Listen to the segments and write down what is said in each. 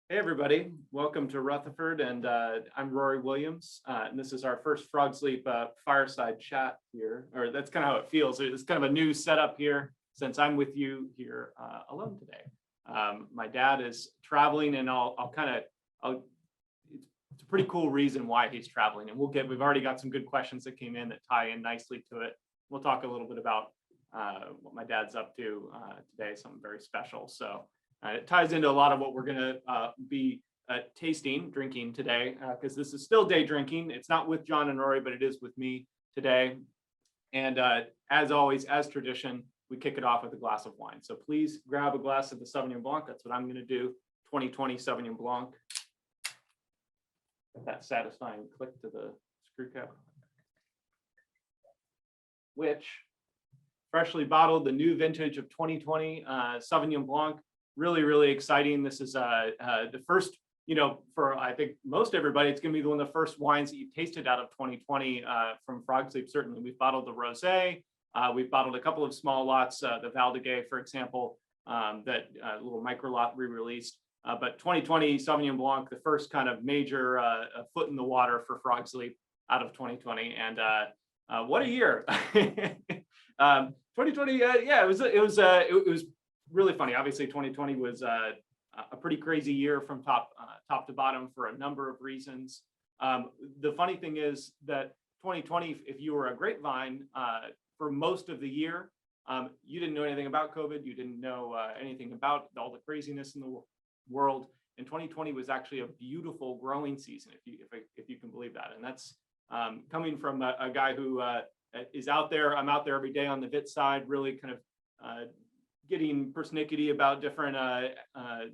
Hey everybody, welcome to Rutherford, and I'm Rory Williams, and this is our first Frog Sleep fireside chat here, or that's kind of how it feels. It's kind of a new setup here since I'm with you here alone today. My dad is traveling, and it's a pretty cool reason why he's traveling, and we've already got some good questions that came in that tie in nicely to it. We'll talk a little bit about what my dad's up to today, something very special. So. It ties into a lot of what we're going to be drinking today, because this is still day drinking. It's not with John and Rory, but it is with me today. And as always, as tradition, we kick it off with a glass of wine. So please grab a glass of the Sauvignon Blanc. That's what I'm going to do. 2020 Sauvignon Blanc. That satisfying click to the screw cap. Which, freshly bottled, the new vintage of 2020 Sauvignon Blanc. Really, really exciting. This is the first, for I think most everybody, it's going to be one of the first wines that you've tasted out of 2020 from Frog Sleep. Certainly, we've bottled the Rosé. We've bottled a couple of small lots, the Val de Gay, for example, that little micro lot re-released. But 2020 Sauvignon Blanc, the first kind of major foot in the water for Frog Sleep out of 2020. And what a year! 2020, yeah, it was really funny. Obviously, 2020 was a pretty crazy year from top to bottom for a number of reasons. The funny thing is that 2020, if you were a grapevine for most of the year, you didn't know anything about COVID. You didn't know anything about all the craziness in the world. And 2020 was actually a beautiful growing season, if you can believe that. And that's coming from a guy who is out there. I'm out there every day on the vit side, really kind of getting persnickety about different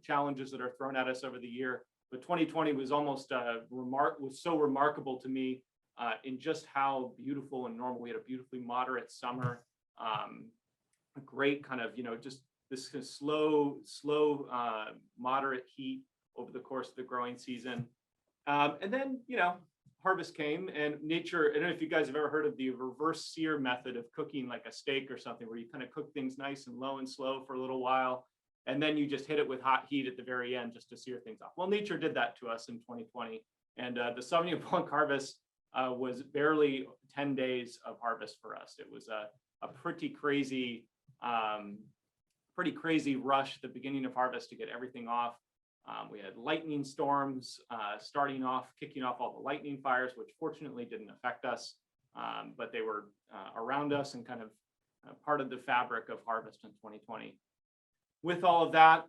challenges that are thrown at us over the year. But 2020 was almost was so remarkable to me in just how beautiful and normal. We had a beautifully moderate summer, a great kind of, just this kind of slow, moderate heat over the course of the growing season. And then, harvest came, and nature, I don't know if you guys have ever heard of the reverse sear method of cooking like a steak or something, where you kind of cook things nice and low and slow for a little while, and then you just hit it with hot heat at the very end just to sear things off. Well, nature did that to us in 2020, and the Sauvignon Blanc harvest was barely 10 days of harvest for us. It was a pretty crazy rush at the beginning of harvest to get everything off. We had lightning storms kicking off all the lightning fires, which fortunately didn't affect us, but they were around us and kind of part of the fabric of harvest in 2020. With all of that,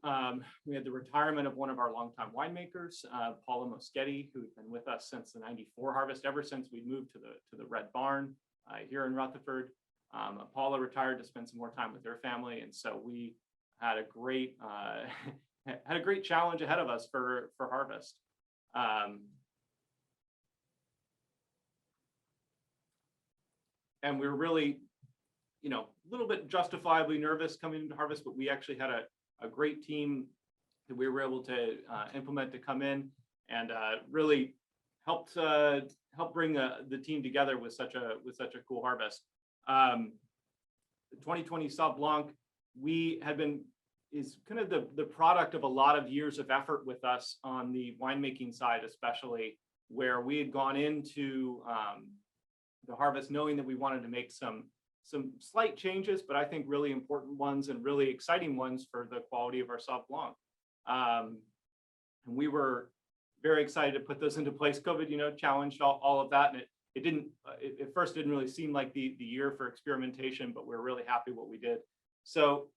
we had the retirement of one of our longtime winemakers, Paula Moschetti, who's been with us since the '94 harvest, ever since we moved to the Red Barn here in Rutherford. Paula retired to spend some more time with her family, and so we had a great challenge ahead of us for harvest. And we were really, a little bit justifiably nervous coming into harvest, but we actually had a great team that we were able to implement to come in and really help bring the team together with such a cool harvest. 2020 Sauv Blanc, is kind of the product of a lot of years of effort with us on the winemaking side, especially, where we had gone into the harvest knowing that we wanted to make some slight changes, but I think really important ones and really exciting ones for the quality of our Sauv Blanc. And we were very excited to put those into place. COVID, challenged all of that, and it at first didn't really seem like the year for experimentation, but we're really happy what we did. So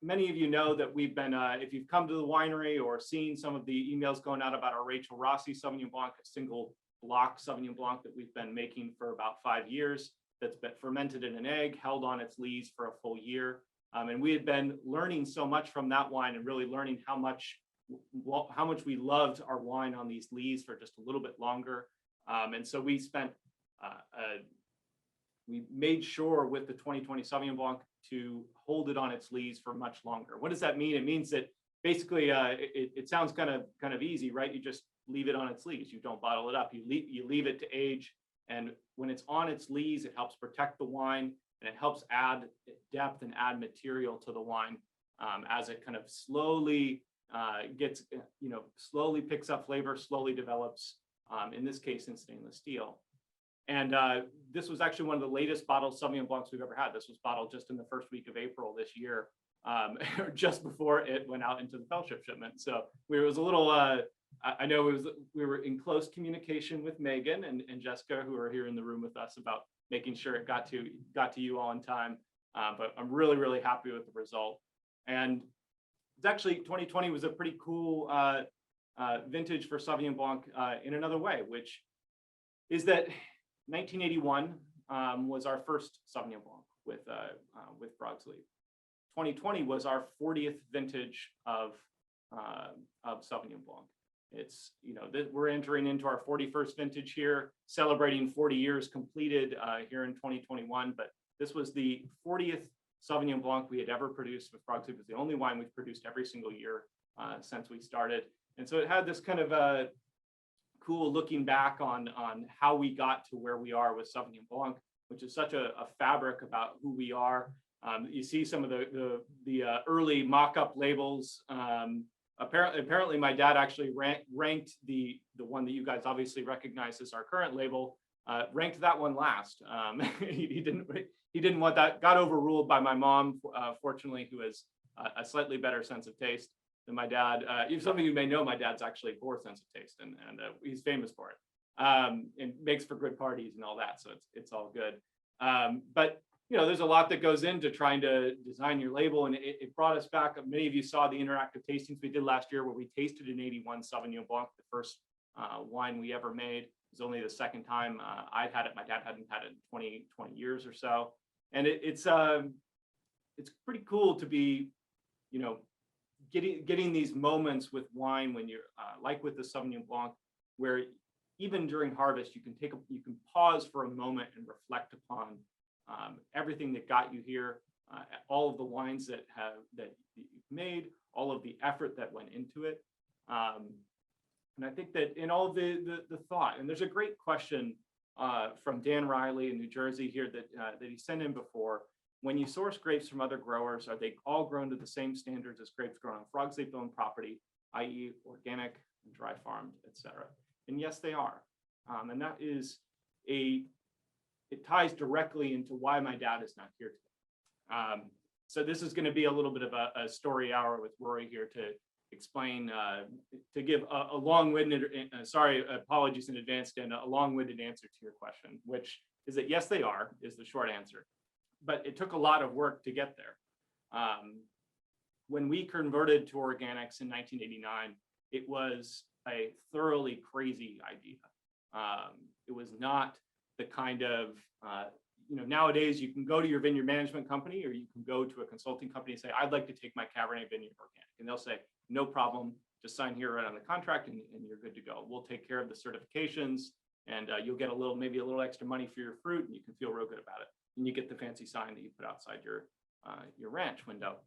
many of you know that we've been, if you've come to the winery or seen some of the emails going out about our Rachel Rossi Sauvignon Blanc, a single block Sauvignon Blanc that we've been making for about 5 years, that's been fermented in an egg, held on its lees for a full year. And we had been learning so much from that wine and really learning how much we loved our wine on these lees for just a little bit longer. And so we made sure with the 2020 Sauvignon Blanc to hold it on its lees for much longer. What does that mean? It means that basically it sounds kind of easy, right? You just leave it on its lees. You don't bottle it up. You leave it to age, and when it's on its lees, it helps protect the wine, and it helps add depth and add material to the wine as it kind of slowly gets, slowly picks up flavor, slowly develops, in this case in stainless steel. And this was actually one of the latest bottled Sauvignon Blancs we've ever had. This was bottled just in the first week of April this year, just before it went out into the fellowship shipment. So it was a little, I know we were in close communication with Megan and Jessica, who are here in the room with us, about making sure it got to you all in time. But I'm really, really happy with the result. And it's actually, 2020 was a pretty cool vintage for Sauvignon Blanc in another way, which is that 1981 was our first Sauvignon Blanc with Broadsley. 2020 was our 40th vintage of Sauvignon Blanc. It's, we're entering into our 41st vintage here, celebrating 40 years completed here in 2021. But this was the 40th Sauvignon Blanc we had ever produced with Broadsley. It was the only wine we've produced every single year since we started. And so it had this kind of cool looking back on how we got to where we are with Sauvignon Blanc, which is such a fabric about who we are. You see some of the early mock-up labels. Apparently, my dad actually ranked the one that you guys obviously recognize as our current label, ranked that one last. He didn't want that. Got overruled by my mom, fortunately, who has a slightly better sense of taste than my dad. Some of you may know my dad's actually poor sense of taste, and he's famous for it. And makes for good parties and all that, so it's all good. But there's a lot that goes into trying to design your label, and it brought us back. Many of you saw the interactive tastings we did last year, where we tasted an 81 Sauvignon Blanc, the first wine we ever made. It was only the second time I'd had it. My dad hadn't had it in 20 years or so, and it's pretty cool to be, getting these moments with wine when you're like with the Sauvignon Blanc, where even during harvest you can pause for a moment and reflect upon everything that got you here, all of the wines that you've made, all of the effort that went into it. And I think that in all the thought, and there's a great question from Dan Riley in New Jersey here that he sent in before. When you source grapes from other growers, are they all grown to the same standards as grapes grown on Broadsley-owned property, i.e. organic, dry farmed, etc.? And yes, they are. And that is it ties directly into why my dad is not here today. So this is going to be a little bit of a story hour with Rory here to explain, to give a long-winded, apologies in advance, Dan, a long-winded answer to your question, which is that yes, they are, is the short answer. But it took a lot of work to get there. When we converted to organics in 1989, it was a thoroughly crazy idea. It was not the kind of, nowadays you can go to your vineyard management company, or you can go to a consulting company and say, I'd like to take my Cabernet vineyard organic. And they'll say, no problem, just sign here right on the contract and you're good to go. We'll take care of the certifications, and you'll get maybe a little extra money for your fruit, and you can feel real good about it. And you get the fancy sign that you put outside your ranch window.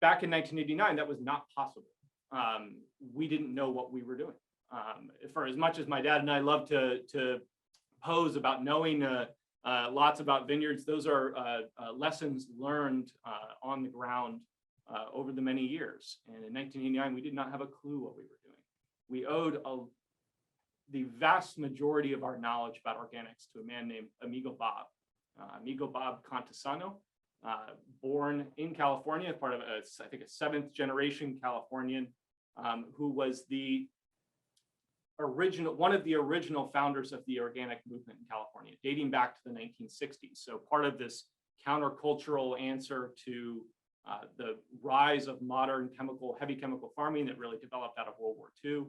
Back in 1989, that was not possible. We didn't know what we were doing. For as much as my dad and I love to pose about knowing lots about vineyards, those are lessons learned on the ground over the many years. And in 1989, we did not have a clue what we were doing. We owed the vast majority of our knowledge about organics to a man named Amigo Bob. Amigo Bob Contisano, born in California, part of I think a 7th generation Californian, who was one of the original founders of the organic movement in California, dating back to the 1960s. So part of this countercultural answer to the rise of modern heavy chemical farming that really developed out of World War II,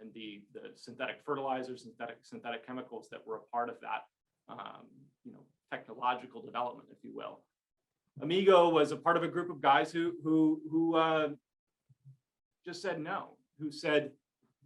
and the synthetic fertilizers, synthetic chemicals that were a part of that, technological development, if you will. Amigo was a part of a group of guys who just said no, who said,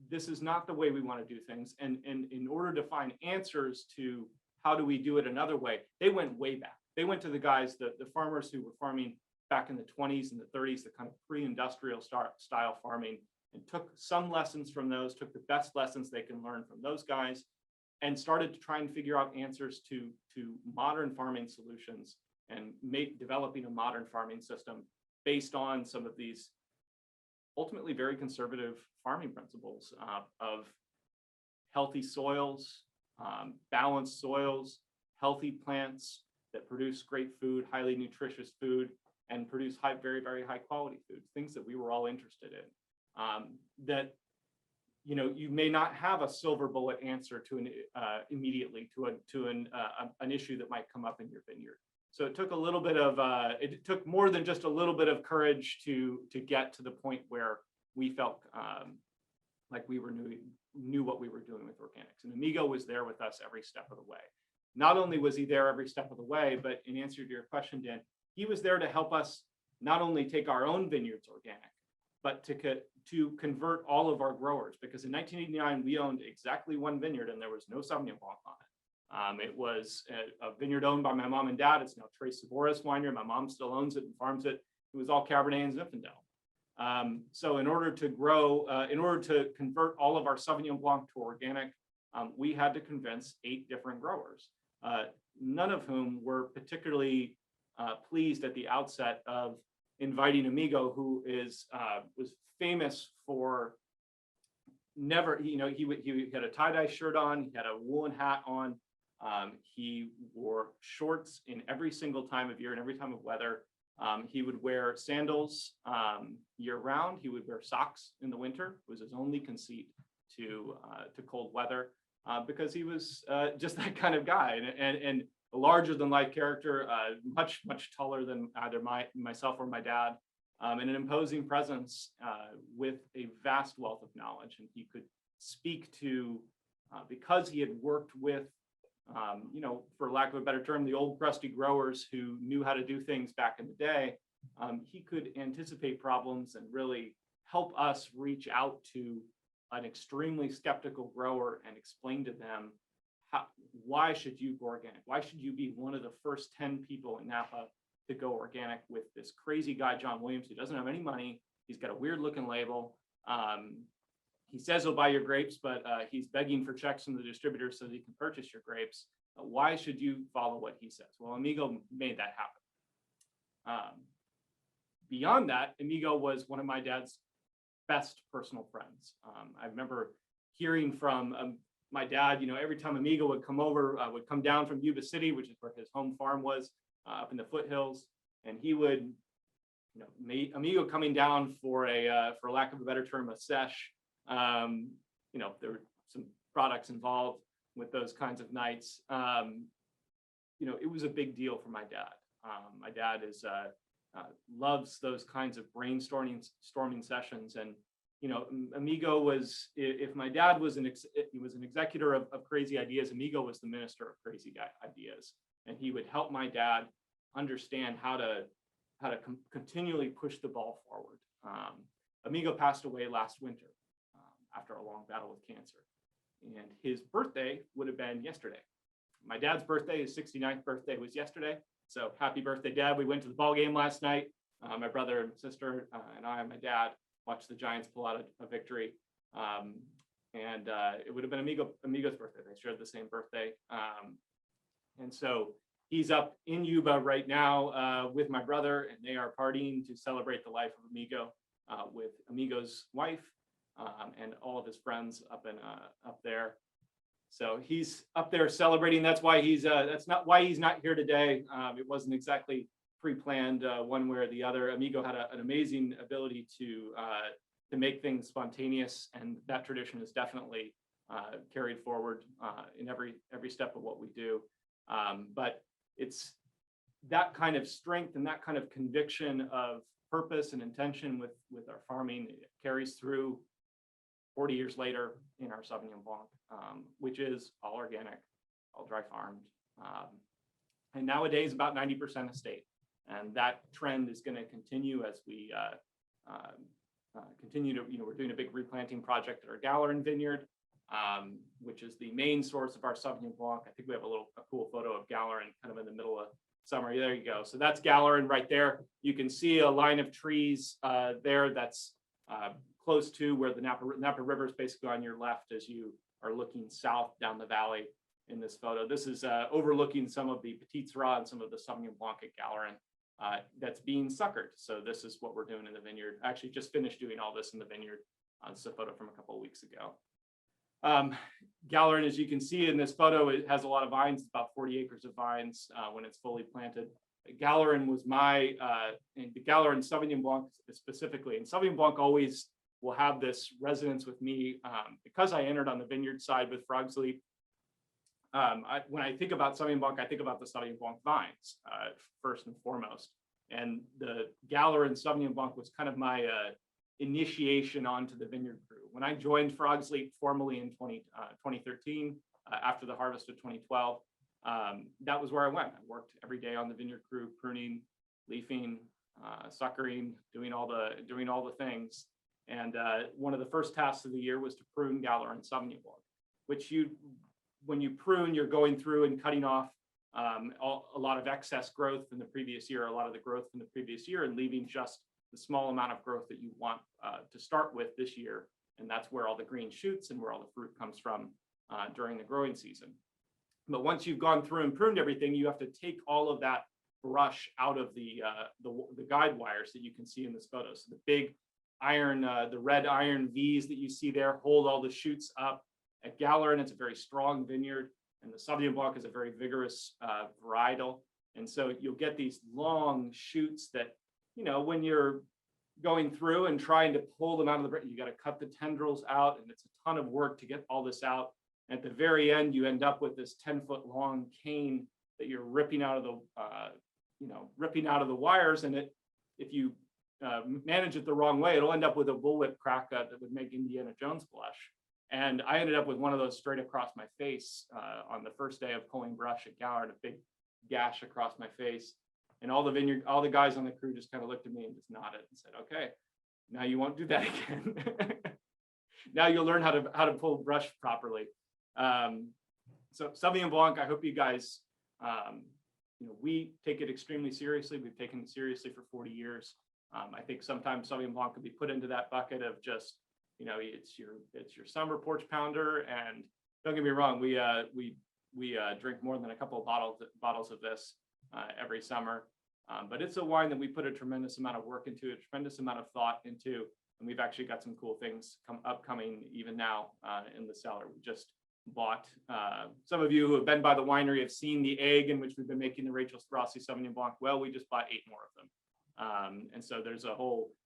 this is not the way we want to do things. And in order to find answers to how do we do it another way, they went way back. They went to the guys, the farmers who were farming back in the 20s and the 30s, the kind of pre-industrial style farming, and took some lessons from those, took the best lessons they can learn from those guys, and started to try and figure out answers to modern farming solutions, and developing a modern farming system based on some of these ultimately very conservative farming principles of healthy soils, balanced soils, healthy plants that produce great food, highly nutritious food, and produce very, very high quality food, things that we were all interested in. That, you know, you may not have a silver bullet answer to immediately to an issue that might come up in your vineyard. So it took a little bit of, it took more than just a little bit of courage to get to the point where we felt like we knew what we were doing with organics. And Amigo was there with us every step of the way. Not only was he there every step of the way, but in answer to your question, Dan, he was there to help us not only take our own vineyards organic, but to convert all of our growers. Because in 1989, we owned exactly one vineyard and there was no Sauvignon Blanc on it. It was a vineyard owned by my mom and dad. It's now Chavez-Leeds Winery. My mom still owns it and farms it. It was all Cabernet and Zinfandel. So in order to grow, in order to convert all of our Sauvignon Blanc to organic, we had to convince 8 different growers, none of whom were particularly pleased at the outset of inviting Amigo, who was famous for never, you know, he had a tie-dye shirt on, he had a woolen hat on, he wore shorts in every single time of year and every time of weather. He would wear sandals year round. He would wear socks in the winter. It was his only conceit to cold weather, because he was just that kind of guy, and a larger than life character, much taller than either myself or my dad, and an imposing presence with a vast wealth of knowledge. And he could speak to, because he had worked with, you know, for lack of a better term, the old crusty growers who knew how to do things back in the day, he could anticipate problems and really help us reach out to an extremely skeptical grower and explain to them, why should you go organic? Why should you be one of the first 10 people in Napa to go organic with this crazy guy, John Williams, who doesn't have any money? He's got a weird looking label. He says he'll buy your grapes, but he's begging for checks from the distributor so that he can purchase your grapes. Why should you follow what he says? Well, Amigo made that happen. Beyond that, Amigo was one of my dad's best personal friends. I remember hearing from my dad, you know, every time Amigo would come over, would come down from Yuba City, which is where his home farm was, up in the foothills, and he would, you know, Amigo coming down for lack of a better term, a sesh. You know, there were some products involved with those kinds of nights. You know, it was a big deal for my dad. My dad loves those kinds of brainstorming sessions. And, you know, Amigo was, if my dad was he was an executor of crazy ideas, Amigo was the minister of crazy ideas. And he would help my dad understand how to continually push the ball forward. Amigo passed away last winter after a long battle with cancer. And his birthday would have been yesterday. My dad's birthday, his 69th birthday, was yesterday. So happy birthday, Dad. We went to the ball game last night. My brother and sister and I and my dad watched the Giants pull out a victory. And it would have been Amigo's birthday. They shared the same birthday. And so he's up in Yuba right now with my brother, and they are partying to celebrate the life of Amigo with Amigo's wife and all of his friends up there. So he's up there celebrating. That's why that's not why he's not here today. It wasn't exactly pre-planned one way or the other. Amigo had an amazing ability to make things spontaneous, and that tradition is definitely carried forward in every step of what we do. But it's that kind of strength and that kind of conviction of purpose and intention with our farming. It carries through 40 years later in our Sauvignon Blanc, which is all organic, all dry farmed, and nowadays about 90% estate. And that trend is going to continue as we continue to, we're doing a big replanting project at our Gallerin vineyard, which is the main source of our Sauvignon Blanc. I think we have a cool photo of Gallerin kind of in the middle of summer. There you go. So that's Gallerin right there. You can see a line of trees there that's close to where the Napa River is basically on your left as you are looking south down the valley in this photo. This is overlooking some of the Petit Syrah and some of the Sauvignon Blanc at Gallerin. that's being suckered. So this is what we're doing in the vineyard. I actually just finished doing all this in the vineyard. This is a photo from a couple of weeks ago. Galeran, as you can see in this photo, it has a lot of vines, about 40 acres of vines when it's fully planted. Galeran was my, and the Galeran Sauvignon Blanc specifically, and Sauvignon Blanc always will have this resonance with me because I entered on the vineyard side with Frog's Leap. When I think about Sauvignon Blanc, I think about the Sauvignon Blanc vines first and foremost. And the Galeran Sauvignon Blanc was kind of my initiation onto the vineyard crew. When I joined Frog's Leap formally in 2013, after the harvest of 2012, that was where I went. I worked every day on the vineyard crew, pruning, leafing, suckering, doing all the things. And one of the first tasks of the year was to prune Galeran Sauvignon Blanc, which when you prune, you're going through and cutting off a lot of excess growth from the previous year, a lot of the growth from the previous year, and leaving just the small amount of growth that you want to start with this year. And that's where all the green shoots and where all the fruit comes from during the growing season. But once you've gone through and pruned everything, you have to take all of that brush out of the guide wires that you can see in this photo. So the big iron, the red iron V's that you see there hold all the shoots up. At Galeran, it's a very strong vineyard, and the Sauvignon Blanc is a very vigorous varietal. And so you'll get these long shoots that, you know, when you're going through and trying to pull them out of the, you got to cut the tendrils out, and it's a ton of work to get all this out. And at the very end, you end up with this 10-foot long cane that you're ripping out of the, ripping out of the wires. And if you manage it the wrong way, it'll end up with a bullwhip crack that would make Indiana Jones blush. And I ended up with one of those straight across my face on the first day of pulling brush at Galeran, a big gash across my face. And all the guys on the crew just kind of looked at me and just nodded and said, "Okay, now you won't do that again. Now you'll learn how to pull brush properly." So Sauvignon Blanc, I hope you guys, we take it extremely seriously. We've taken it seriously for 40 years. I think sometimes Sauvignon Blanc could be put into that bucket of just, it's your summer porch pounder. And don't get me wrong, we drink more than a couple of bottles of this every summer. But it's a wine that we put a tremendous amount of work into, a tremendous amount of thought into, and we've actually got some cool things upcoming even now in the cellar. We just bought, some of you who have been by the winery have seen the egg in which we've been making the Rossi Sauvignon Blanc. Well, we just bought 8 more of them. And so there's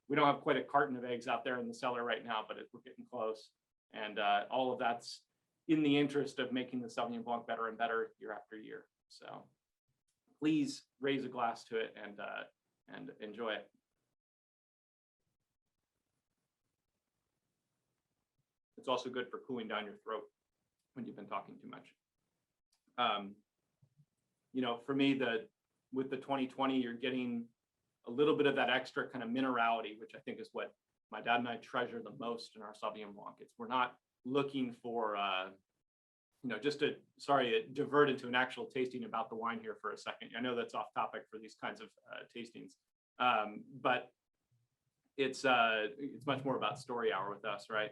we don't have quite a carton of eggs out there in the cellar right now, but we're getting close. And all of that's in the interest of making the Sauvignon Blanc better and better year after year. So please raise a glass to it and enjoy it. It's also good for cooling down your throat when you've been talking too much. For me, with the 2020, you're getting a little bit of that extra kind of minerality, which I think is what my dad and I treasure the most in our Sauvignon Blanc. We're not looking for, just to, divert into an actual tasting about the wine here for a second. I know that's off topic for these kinds of tastings, but it's much more about story hour with us, right?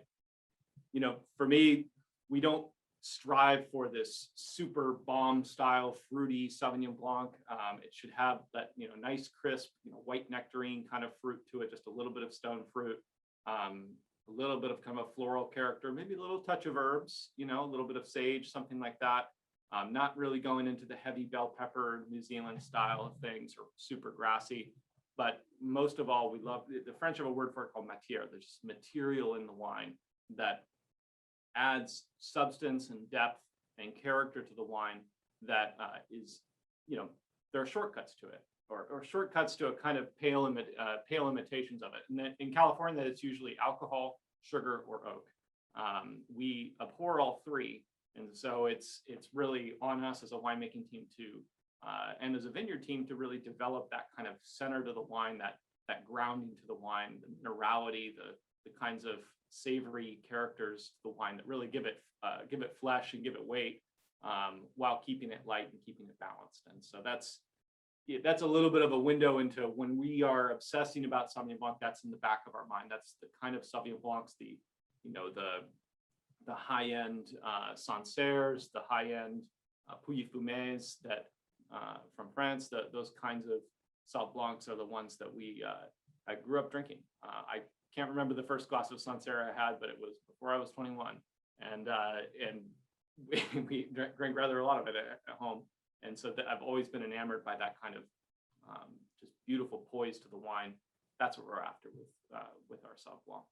For me, we don't strive for this super bomb style fruity Sauvignon Blanc. It should have that, nice crisp, white nectarine kind of fruit to it, just a little bit of stone fruit, a little bit of kind of a floral character, maybe a little touch of herbs, a little bit of sage, something like that. Not really going into the heavy bell pepper New Zealand style of things or super grassy. But most of all, we love, the French have a word for it called matière. There's just material in the wine that adds substance and depth and character to the wine that is, there are shortcuts to it, or shortcuts to a kind of pale imitations of it. And then in California, it's usually alcohol, sugar, or oak. We abhor all three. And so it's really on us as a winemaking team and as a vineyard team to really develop that kind of center to the wine, that grounding to the wine, the minerality, the kinds of savory characters to the wine that really give it flesh and give it weight, while keeping it light and keeping it balanced. And so that's a little bit of a window into when we are obsessing about Sauvignon Blanc. That's in the back of our mind. That's the kind of Sauvignon Blancs, the high-end Sancerres, the high-end Pouilly Fumés that from France, those kinds of Sauv Blancs are the ones that I grew up drinking. I can't remember the first glass of Sancerre I had, but it was before I was 21, and we drank rather a lot of it at home. And so I've always been enamored by that kind of just beautiful poise to the wine. That's what we're after with our Sauv Blanc.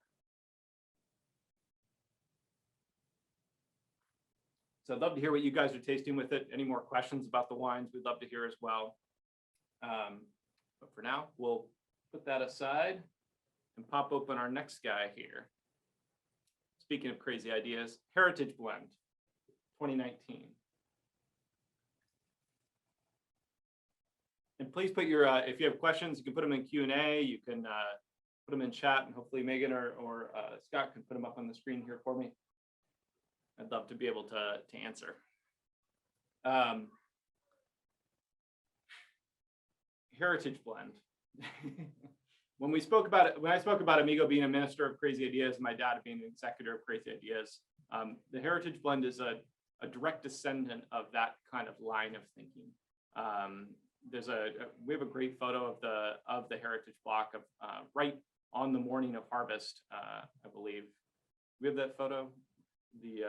So I'd love to hear what you guys are tasting with it. Any more questions about the wines, we'd love to hear as well. But for now, we'll put that aside and pop open our next guy here. Speaking of crazy ideas, Heritage Blend, 2019. And please put your, if you have questions, you can put them in Q&A, you can put them in chat, and hopefully Megan or Scott can put them up on the screen here for me. I'd love to be able to answer. Heritage Blend. When I spoke about Amigo being a minister of crazy ideas, and my dad being an executor of crazy ideas, the Heritage Blend is a direct descendant of that kind of line of thinking. We have a great photo of the Heritage block of right on the morning of harvest, I believe. We have that photo, the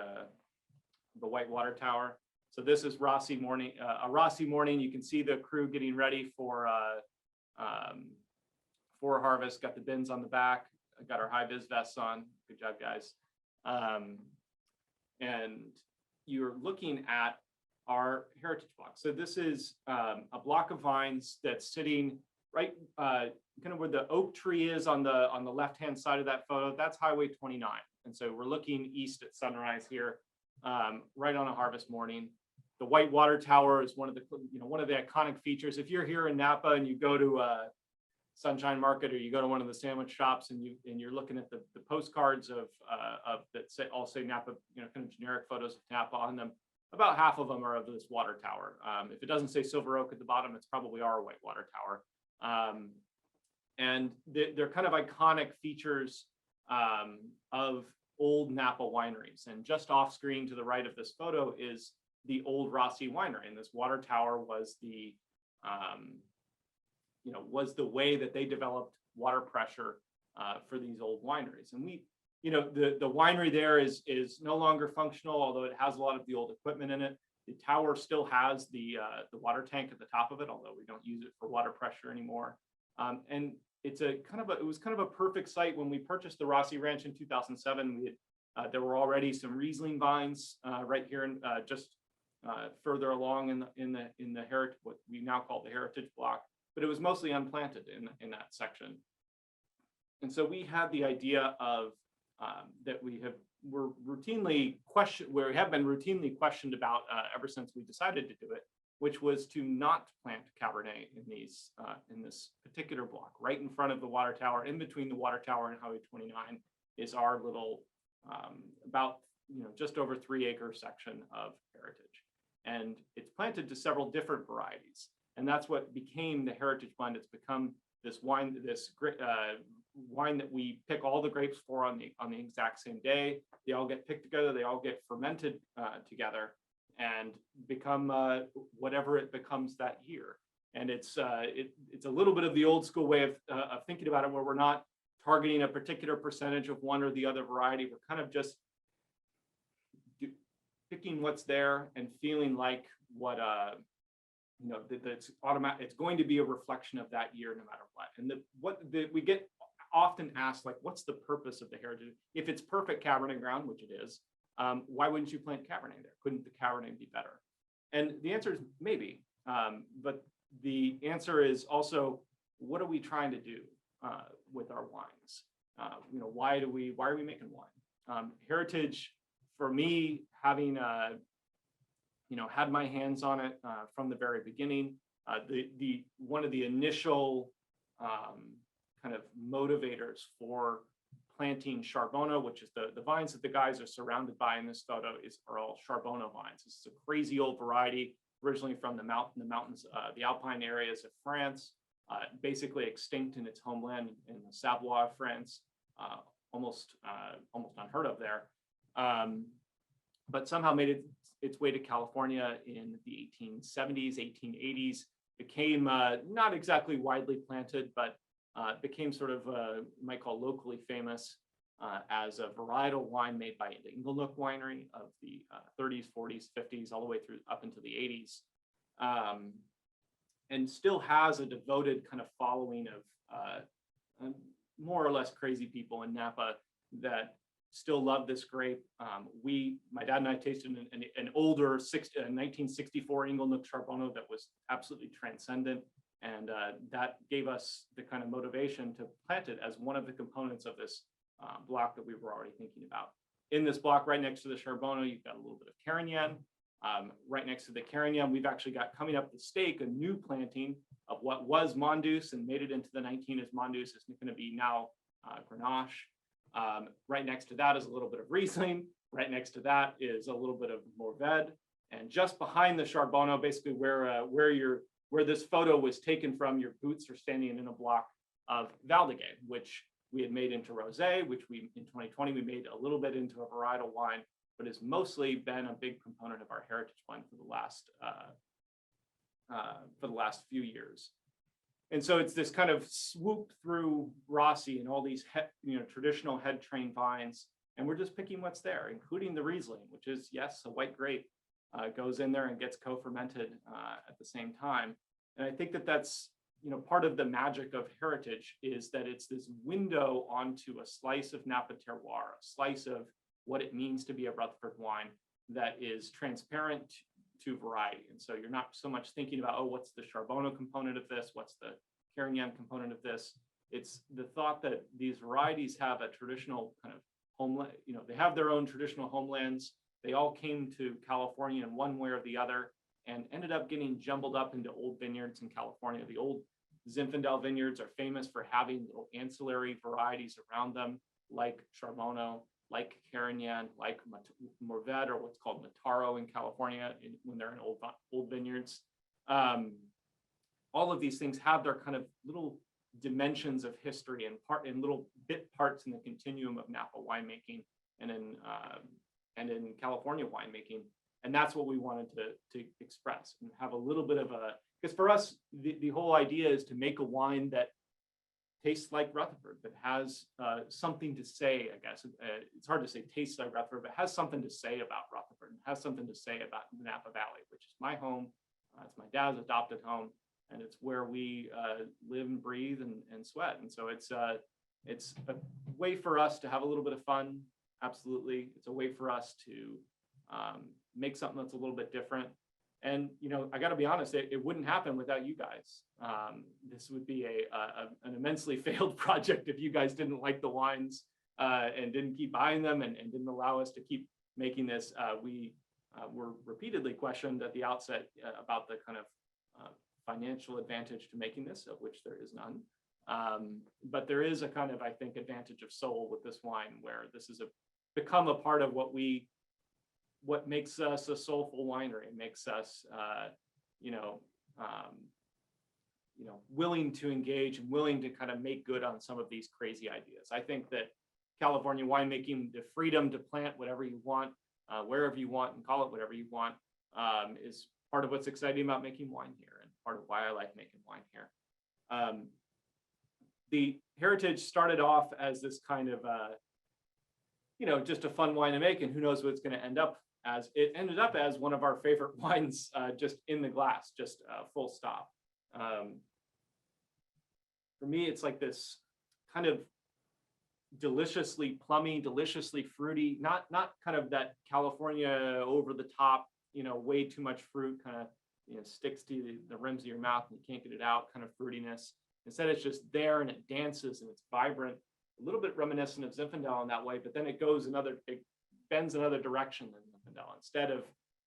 white water tower. So this is Rossi morning, a Rossi morning. You can see the crew getting ready for harvest. Got the bins on the back. Got our high vis vests on. Good job, guys. And you're looking at our heritage block. So this is a block of vines that's sitting right kind of where the oak tree is on the left-hand side of that photo. That's Highway 29. And so we're looking east at sunrise here, right on a harvest morning. The white water tower is one of the iconic features. If you're here in Napa and you go to Sunshine Market, or you go to one of the sandwich shops and you're looking at the postcards of that say Napa, kind of generic photos of Napa on them, about half of them are of this water tower. If it doesn't say Silver Oak at the bottom, it's probably our white water tower. And they're kind of iconic features of old Napa wineries. And just off screen to the right of this photo is the old Rossi Winery. And this water tower was the way that they developed water pressure for these old wineries. And the winery there is no longer functional, although it has a lot of the old equipment in it. The tower still has the water tank at the top of it, although we don't use it for water pressure anymore. And it was kind of a perfect site. When we purchased the Rossi Ranch in 2007, there were already some Riesling vines right here in just further along in the heritage, what we now call the heritage block, but it was mostly unplanted in that section. And so we had the idea of that we have been routinely questioned about ever since we decided to do it, which was to not plant Cabernet in this particular block. Right in front of the water tower, in between the water tower and Highway 29, is our little about just over 3-acre section of heritage. And it's planted to several different varieties. And that's what became the Heritage Blend. It's become this wine, wine that we pick all the grapes for on the exact same day. They all get picked together. They all get fermented together and become whatever it becomes that year. And it's a little bit of the old school way of thinking about it, where we're not targeting a particular percentage of one or the other variety. We're kind of just picking what's there and feeling like what it's automatic. It's going to be a reflection of that year, no matter what. And we get often asked, like, what's the purpose of the heritage? If it's perfect Cabernet ground, which it is, why wouldn't you plant Cabernet there? Couldn't the Cabernet be better? And the answer is maybe, but the answer is also, what are we trying to do with our wines? Why are we making wine? Heritage, for me, having had my hands on it from the very beginning, one of the initial kind of motivators for planting Charbonneau, which is the vines that the guys are surrounded by in this photo, are all Charbonneau vines. This is a crazy old variety, originally from the mountains, the Alpine areas of France, basically extinct in its homeland in the Savoie of France, almost unheard of there. But somehow made its way to California in the 1870s, 1880s, became not exactly widely planted, but became sort of you might call locally famous as a varietal wine made by the Inglenook Winery of the 30s, 40s, 50s, all the way through up into the 80s, and still has a devoted kind of following of more or less crazy people in Napa that still love this grape. My dad and I tasted an older 1964 Inglenook Charbonneau that was absolutely transcendent. And that gave us the kind of motivation to plant it as one of the components of this block that we were already thinking about. In this block, right next to the Charbonneau, you've got a little bit of Carignan. Right next to the Carignan, we've actually got coming up the stake, a new planting of what was Mondouse and made it into the 19 as Mondouse. It's going to be now Grenache. Right next to that is a little bit of Riesling. Right next to that is a little bit of Mourvedre. And just behind the Charbonneau, basically where this photo was taken from, your boots are standing in a block of Valdiguet, which we had made into rosé, which we in 2020 we made a little bit into a varietal wine, but has mostly been a big component of our heritage wine for the last few years. And so it's this kind of swoop through Rossi and all these traditional head trained vines, and we're just picking what's there, including the Riesling, which is, yes, a white grape, goes in there and gets co-fermented at the same time. And I think that that's part of the magic of heritage is that it's this window onto a slice of Napa terroir, a slice of what it means to be a Rutherford wine that is transparent to variety. And so you're not so much thinking about, oh, what's the Charbonneau component of this? What's the Carignan component of this? It's the thought that these varieties have a traditional kind of homeland, they have their own traditional homelands. They all came to California in one way or the other and ended up getting jumbled up into old vineyards in California. The old Zinfandel vineyards are famous for having little ancillary varieties around them, like Charbonneau, like Carignan, like Mourvedre, or what's called Mataro in California when they're in old vineyards. All of these things have their kind of little dimensions of history and little bit parts in the continuum of Napa winemaking and in California winemaking. And that's what we wanted to express and have a little bit of because for us, the whole idea is to make a wine that tastes like Rutherford, that has something to say, I guess. It's hard to say tastes like Rutherford, but has something to say about Rutherford and has something to say about the Napa Valley, which is my home. It's my dad's adopted home, and it's where we live and breathe and sweat. And so it's a way for us to have a little bit of fun. Absolutely. It's a way for us to make something that's a little bit different. And, I got to be honest, it wouldn't happen without you guys. This would be an immensely failed project if you guys didn't like the wines and didn't keep buying them and didn't allow us to keep making this. We were repeatedly questioned at the outset about the kind of financial advantage to making this, of which there is none. But there is a kind of, I think, advantage of soul with this wine, where this is become a part of what makes us a soulful winery. It makes us, willing to engage and willing to kind of make good on some of these crazy ideas. I think that California winemaking, the freedom to plant whatever you want, wherever you want, and call it whatever you want, is part of what's exciting about making wine here, and part of why I like making wine here. The heritage started off as this kind of, just a fun wine to make, and who knows what it's going to end up as. It ended up as one of our favorite wines, just in the glass, just full stop. For me, it's like this kind of deliciously plummy, deliciously fruity, not kind of that California over the top, way too much fruit kind of, sticks to the rims of your mouth and you can't get it out kind of fruitiness. Instead, it's just there and it dances and it's vibrant, a little bit reminiscent of Zinfandel in that way, but then it bends another direction than Zinfandel. Instead of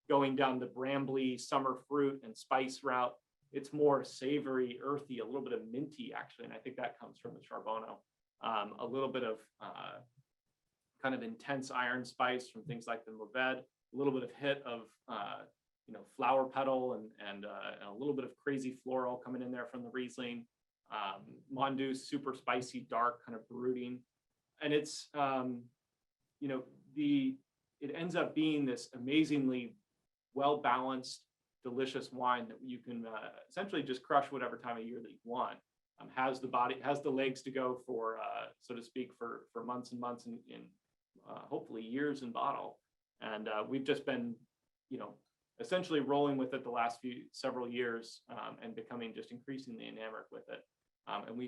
going down the brambly summer fruit and spice route, it's more savory, earthy, a little bit of minty, actually. And I think that comes from the Charbonneau. A little bit of kind of intense iron spice from things like the Mourvedre, a little bit of hit of flower petal and a little bit of crazy floral coming in there from the Riesling. Mondouse, super spicy, dark, kind of brooding. And it's, it ends up being this amazingly well-balanced delicious wine that you can essentially just crush whatever time of year that you want. Has the legs to go for, so to speak, for months and months and hopefully years in bottle. And we've just been, essentially rolling with it the last several years and becoming just increasingly enamored with it. And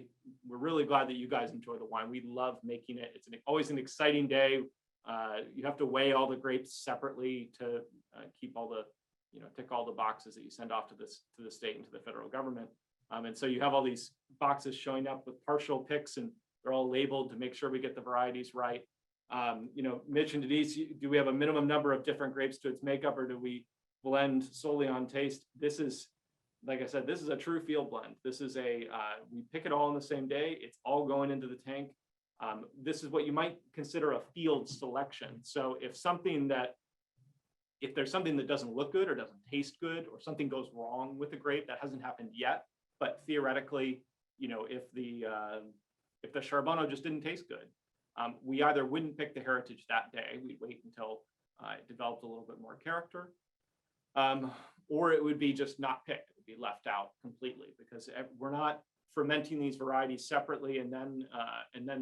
we're really glad that you guys enjoy the wine. We love making it. It's always an exciting day. You have to weigh all the grapes separately to keep all the, tick all the boxes that you send off to the state and to the federal government. And so you have all these boxes showing up with partial picks, and they're all labeled to make sure we get the varieties right. Mitch and Denise, do we have a minimum number of different grapes to its makeup, or do we blend solely on taste? This is, like I said, this is a true field blend. This is we pick it all on the same day. It's all going into the tank. This is what you might consider a field selection. So if there's something that doesn't look good or doesn't taste good, or something goes wrong with the grape, that hasn't happened yet, but theoretically, if the Charbonneau just didn't taste good, we either wouldn't pick the heritage that day, we'd wait until it developed a little bit more character, or it would be just not picked, it would be left out completely, because we're not fermenting these varieties separately and then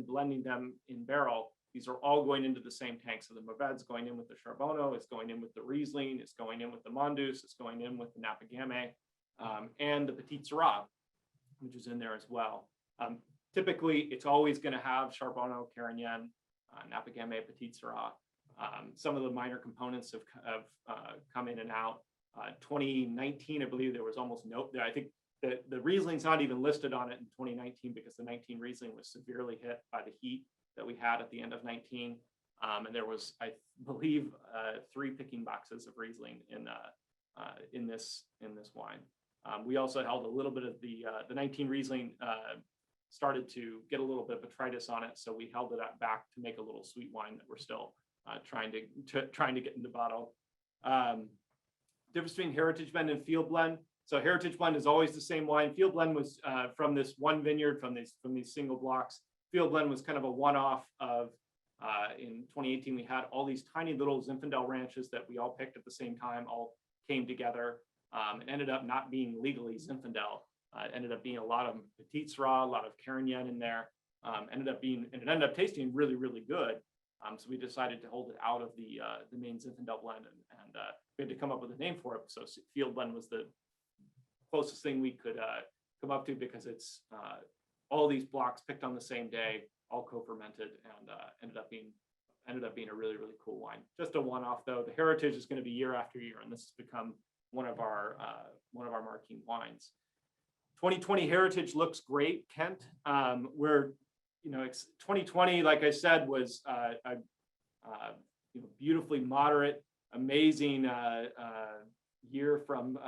blending them in barrel. These are all going into the same tank. So the Mauved's going in with the Charbonneau, it's going in with the Riesling, it's going in with the Mondeuse, it's going in with the Napa Gamay, and the Petit Syrah, which is in there as well. Typically, it's always going to have Charbonneau, Carignan, Napa Gamay, Petit Syrah. Some of the minor components have come in and out. 2019, I believe there was almost no. I think the Riesling's not even listed on it in 2019 because the 19 Riesling was severely hit by the heat that we had at the end of 19, and there was, I believe, 3 picking boxes of Riesling in this wine. We also held a little bit of the 19 Riesling started to get a little bit of botrytis on it, so we held it back to make a little sweet wine that we're still trying to get into bottle. Difference between heritage blend and field blend. So heritage blend is always the same wine. Field blend was from this one vineyard, from these single blocks. Field blend was kind of a one-off of, in 2018, we had all these tiny little Zinfandel ranches that we all picked at the same time, all came together, and ended up not being legally Zinfandel. It ended up being a lot of Petit Syrah, a lot of Carignan in there. Ended up tasting really, really good. So we decided to hold it out of the main Zinfandel blend, and we had to come up with a name for it. So field blend was the closest thing we could come up to, because it's all these blocks picked on the same day, all co-fermented, and ended up being a really, really cool wine. Just a one-off though. The heritage is going to be year after year, and this has become one of our marquee wines. 2020 heritage looks great, Kent. 2020, like I said, was a beautifully moderate, amazing year from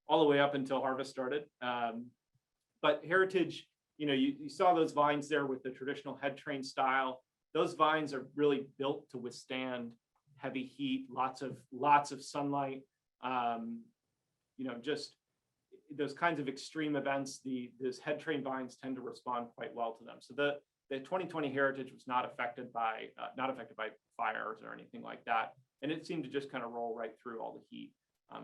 all the way up until harvest started. But heritage, you saw those vines there with the traditional head train style. Those vines are really built to withstand heavy heat, lots of sunlight. Just those kinds of extreme events, those head train vines tend to respond quite well to them. So the 2020 heritage was not affected by fires or anything like that, and it seemed to just kind of roll right through all the heat.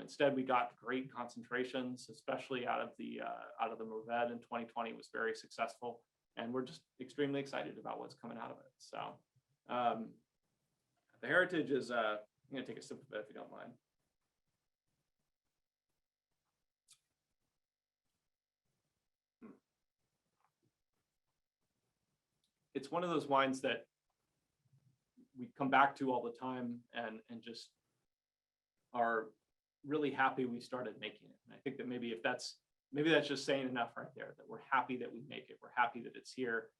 Instead, we got great concentrations, especially out of the Mourvèdre in 2020 was very successful, and we're just extremely excited about what's coming out of it. So the heritage is, I'm going to take a sip of it if you don't mind. It's one of those wines that we come back to all the time and just are really happy we started making it. And I think that maybe that's just saying enough right there, that we're happy that we make it. We're happy that it's here.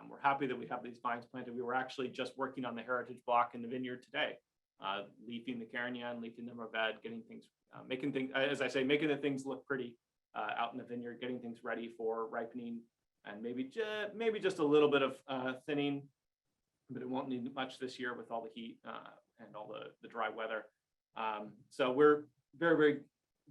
We're happy that we have these vines planted. We were actually just working on the heritage block in the vineyard today, leafing the Carignan, leafing the Mourvèdre, getting things, making the things look pretty out in the vineyard, getting things ready for ripening, and maybe just a little bit of thinning, but it won't need much this year with all the heat and all the dry weather. So we're very, very,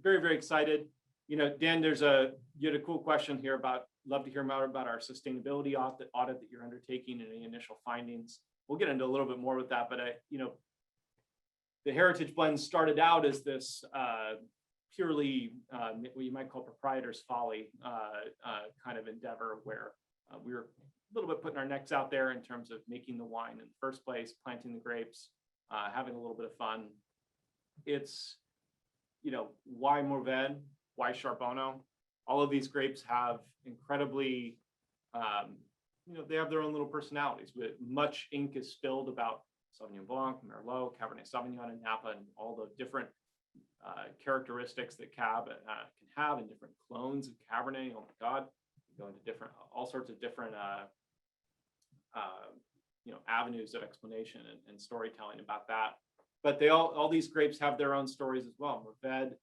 very, very excited. Dan, you had a cool question here about, love to hear more about our sustainability audit that you're undertaking and any initial findings. We'll get into a little bit more with that, but the heritage blend started out as this purely what you might call proprietor's folly kind of endeavor, where we were a little bit putting our necks out there in terms of making the wine in the first place, planting the grapes, having a little bit of fun. It's, why Mourvèdre, why Charbonneau? All of these grapes have incredibly, they have their own little personalities. But much ink is spilled about Sauvignon Blanc, Merlot, Cabernet Sauvignon, and Napa, and all the different characteristics that Cab can have, and different clones of Cabernet. Oh my God, you go into all sorts of different, avenues of explanation and storytelling about that. But all these grapes have their own stories as well. Mourvèdre,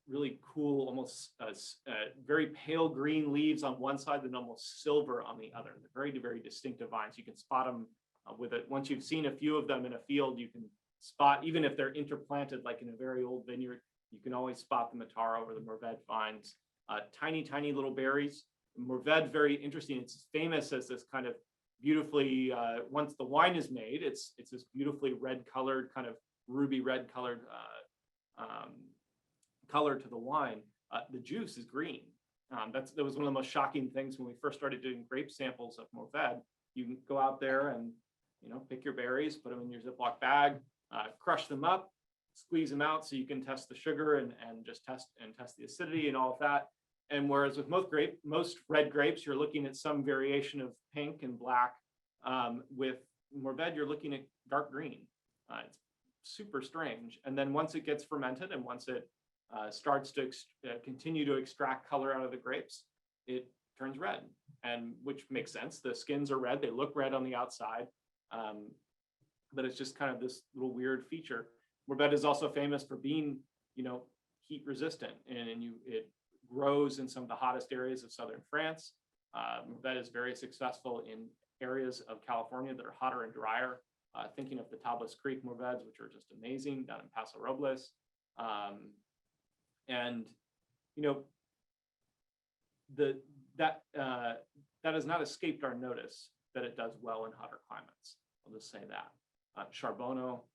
really cool, almost very pale green leaves on one side and almost silver on the other. They're very, very distinctive vines. You can spot them with it. Once you've seen a few of them in a field, you can spot, even if they're interplanted, like in a very old vineyard, you can always spot the Mataro or the Mourvèdre vines. Tiny, tiny little berries. Mourvèdre, very interesting. It's famous as this kind of beautifully, once the wine is made, it's this beautifully red colored, kind of ruby red colored color to the wine. The juice is green. That was one of the most shocking things when we first started doing grape samples of Mourvèdre. You can go out there and pick your berries, put them in your Ziploc bag, crush them up, squeeze them out so you can test the sugar and just test the acidity and all of that. And whereas with most red grapes, you're looking at some variation of pink and black. With Mourvèdre, you're looking at dark green. It's super strange. And then once it gets fermented and once it starts to continue to extract color out of the grapes, it turns red, and which makes sense. The skins are red. They look red on the outside. But it's just kind of this little weird feature. Mourvèdre is also famous for being, heat resistant, and it grows in some of the hottest areas of southern France. Mourvèdre is very successful in areas of California that are hotter and drier. Thinking of the Tablas Creek Mourvèdres, which are just amazing down in Paso Robles. That has not escaped our notice that it does well in hotter climates. I'll just say that. Charbonneau,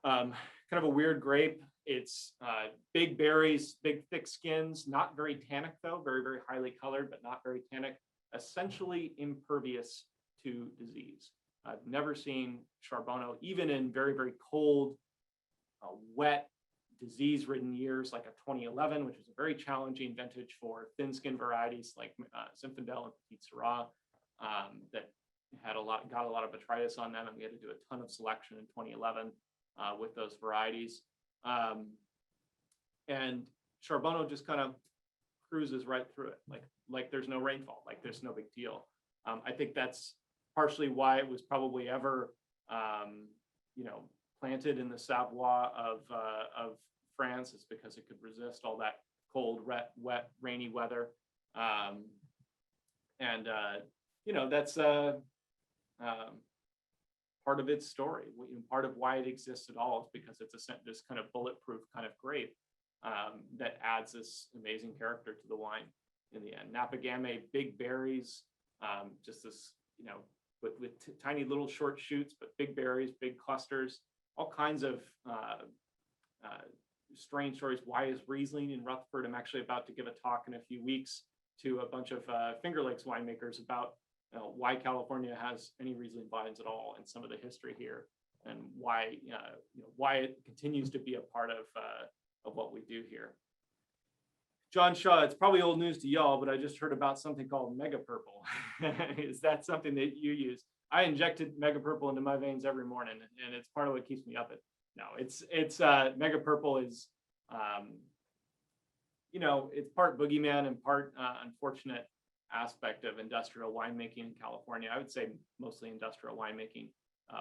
kind of a weird grape. It's big berries, big thick skins, not very tannic though, very, very highly colored, but not very tannic, essentially impervious to disease. I've never seen Charbonneau, even in very, very cold, wet, disease-ridden years like a 2011, which was a very challenging vintage for thin-skin varieties like Zinfandel and Petit Syrah, that got a lot of botrytis on them, and we had to do a ton of selection in 2011 with those varieties. And Charbonneau just kind of cruises right through it, like there's no rainfall, like there's no big deal. I think that's partially why it was probably ever, planted in the Savoie of France, is because it could resist all that cold, wet, rainy weather. That's part of its story. Part of why it exists at all is because it's this kind of bulletproof kind of grape that adds this amazing character to the wine in the end. Napa Gamay, big berries, just this, with tiny little short shoots, but big berries, big clusters, all kinds of strange stories. Why is Riesling in Rutherford? I'm actually about to give a talk in a few weeks to a bunch of Finger Lakes winemakers about why California has any Riesling vines at all, and some of the history here, and why it continues to be a part of what we do here. John Shaw, it's probably old news to y'all, but I just heard about something called Megapurple. Is that something that you use? I injected Megapurple into my veins every morning, and it's part of what keeps me up. It's Megapurple is, it's part boogeyman and part unfortunate aspect of industrial winemaking in California. I would say mostly industrial winemaking.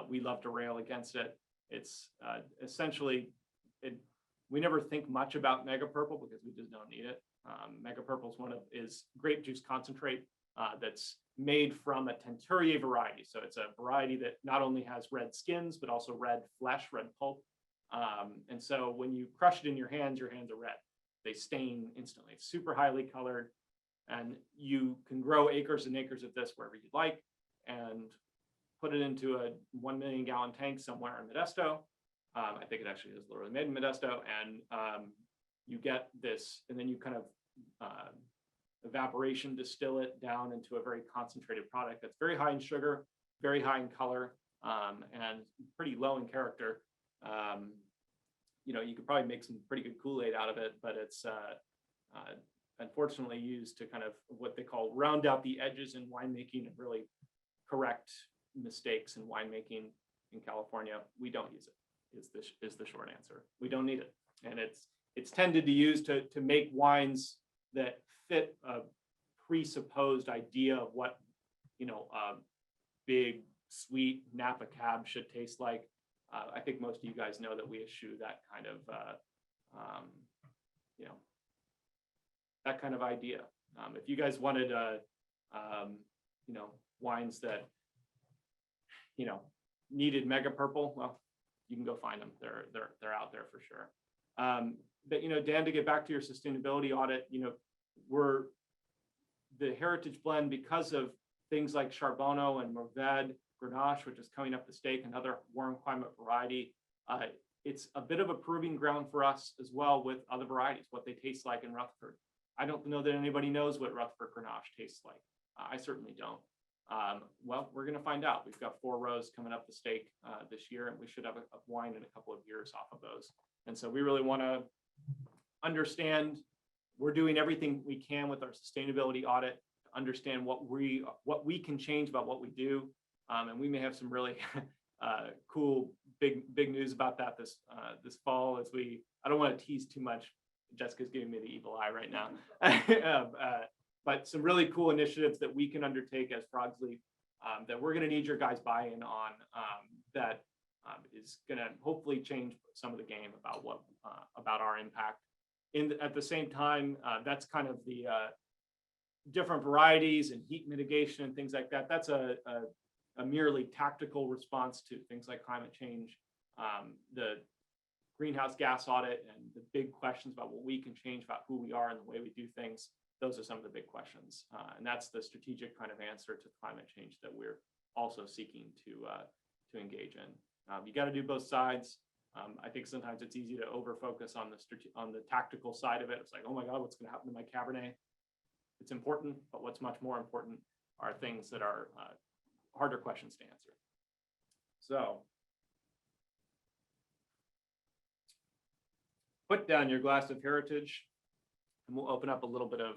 We love to rail against it. It's essentially, we never think much about Megapurple because we just don't need it. Megapurple is grape juice concentrate that's made from a Teinturier variety. So it's a variety that not only has red skins, but also red flesh, red pulp. And so when you crush it in your hands are red. They stain instantly. It's super highly colored, and you can grow acres and acres of this wherever you'd like and put it into a 1 million gallon tank somewhere in Modesto. I think it actually is literally made in Modesto, and you get this, and then you kind of evaporation distill it down into a very concentrated product that's very high in sugar, very high in color, and pretty low in character. You know, you could probably make some pretty good Kool-Aid out of it, but it's unfortunately used to kind of what they call round out the edges in winemaking and really correct mistakes in winemaking in California. We don't use it, is the short answer. We don't need it. And it's tended to use to make wines that fit a presupposed idea of what, you know, big, sweet Napa Cab should taste like. I think most of you guys know that we eschew that kind of, you know, that kind of idea. If you guys wanted, you know, wines that, you know, needed Megapurple, well, you can go find them. They're out there for sure. But, you know, Dan, to get back to your sustainability audit, you know, we're the heritage blend because of things like Charbonneau and Mourvedre, Grenache, which is coming up the stake, another warm climate variety. It's a bit of a proving ground for us as well with other varieties, what they taste like in Rutherford. I don't know that anybody knows what Rutherford Grenache tastes like. I certainly don't. Well, we're going to find out. We've got 4 rows coming up the stake this year, and we should have a wine in a couple of years off of those. And so we really want to understand, we're doing everything we can with our sustainability audit to understand what we can change about what we do. And we may have some really cool, big news about that this fall as I don't want to tease too much. Jessica's giving me the evil eye right now. But some really cool initiatives that we can undertake as Frog's-Leaf that we're going to need your guys' buy-in on that is going to hopefully change some of the game about about our impact. At the same time, that's kind of the different varieties and heat mitigation and things like that. That's a merely tactical response to things like climate change, the greenhouse gas audit, and the big questions about what we can change about who we are and the way we do things. Those are some of the big questions. And that's the strategic kind of answer to climate change that we're also seeking to engage in. You got to do both sides. I think sometimes it's easy to over-focus on the tactical side of it. It's like, oh my God, what's going to happen to my Cabernet? It's important, but what's much more important are things that are harder questions to answer. So put down your glass of heritage, and we'll open up a little bit of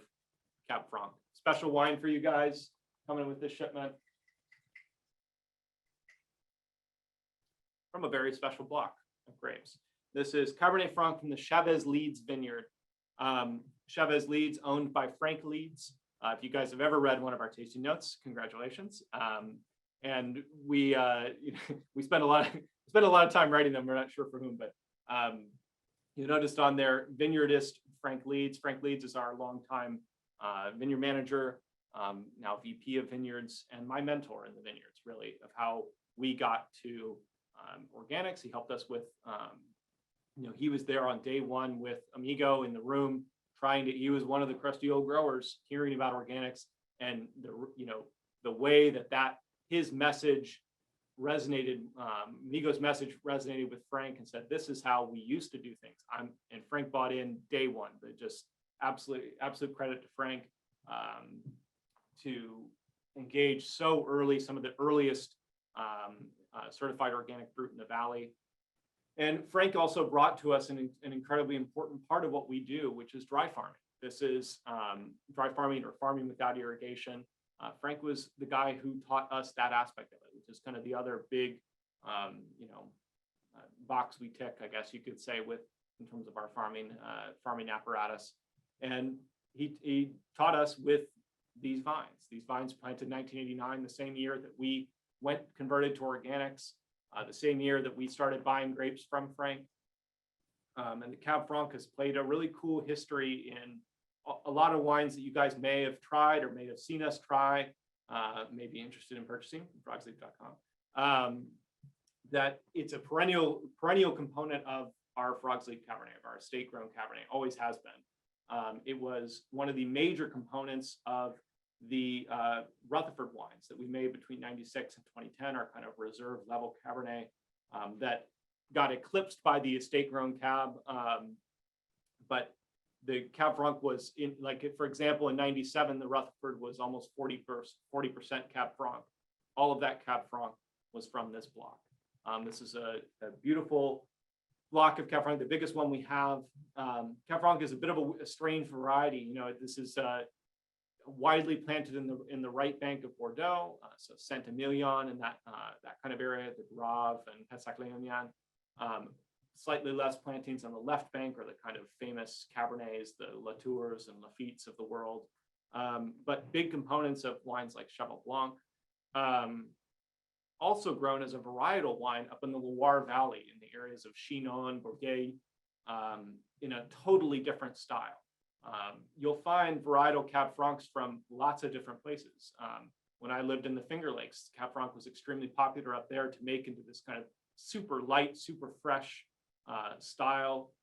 Cab Franc. Special wine for you guys coming with this shipment from a very special block of grapes. This is Cabernet Franc from the Chavez-Leeds Vineyard. Chavez-Leeds, owned by Frank Leeds. If you guys have ever read one of our tasting notes, congratulations. And we spent a lot of time writing them. We're not sure for whom, but you noticed on there, vineyardist Frank Leeds. Frank Leeds is our longtime vineyard manager, now VP of vineyards, and my mentor in the vineyards, really, of how we got to organics. He helped us with, you know, he was there on day one with Amigo in the room, he was one of the crusty old growers hearing about organics, and the way that his message resonated, Amigo's message resonated with Frank and said, this is how we used to do things. And Frank bought in day one. But just absolute credit to Frank to engage so early, some of the earliest certified organic fruit in the Valley. And Frank also brought to us an incredibly important part of what we do, which is dry farming. This is dry farming, or farming without irrigation. Frank was the guy who taught us that aspect of it, which is kind of the other big, box we tick, I guess you could say, in terms of our farming apparatus. And he taught us with these vines. These vines planted in 1989, the same year that we converted to organics, the same year that we started buying grapes from Frank. And the Cab Franc has played a really cool history in a lot of wines that you guys may have tried or may have seen us try, may be interested in purchasing, frogsleaf.com. That it's a perennial component of our Frogsleaf Cabernet, of our estate-grown Cabernet, always has been. It was one of the major components of the Rutherford wines that we made between 96 and 2010, our kind of reserve level Cabernet that got eclipsed by the estate-grown Cab. But the Cab Franc was in, like, for example, in 97, the Rutherford was almost 40% Cab Franc. All of that Cab Franc was from this block. This is a beautiful block of Cab Franc, the biggest one we have. Cab Franc is a bit of a strange variety. You know, this is widely planted in the right bank of Bordeaux, so Saint-Emilion and that kind of area, the Grave and Pessac-Léognan. Slightly less plantings on the left bank, or the kind of famous Cabernets, the Latours and Lafittes of the world. But big components of wines like Sauvignon Blanc. Also grown as a varietal wine up in the Loire Valley in the areas of Chinon, Bourgogne, in a totally different style. You'll find varietal Cab Francs from lots of different places. When I lived in the Finger Lakes, Cab Franc was extremely popular up there to make into this kind of super light, super fresh style,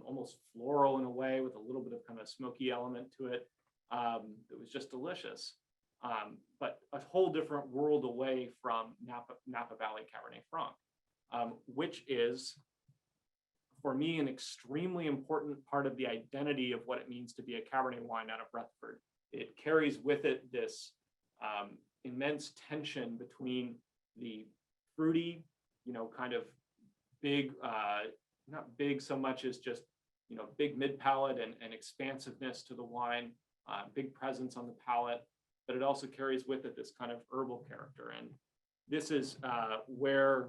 almost floral in a way, with a little bit of kind of smoky element to it. It was just delicious. But a whole different world away from Napa Valley Cabernet Franc, which is, for me, an extremely important part of the identity of what it means to be a Cabernet wine out of Rutherford. It carries with it this immense tension between the fruity, kind of big, not big so much as just, big mid-palate and expansiveness to the wine, big presence on the palate, but it also carries with it this kind of herbal character. And this is where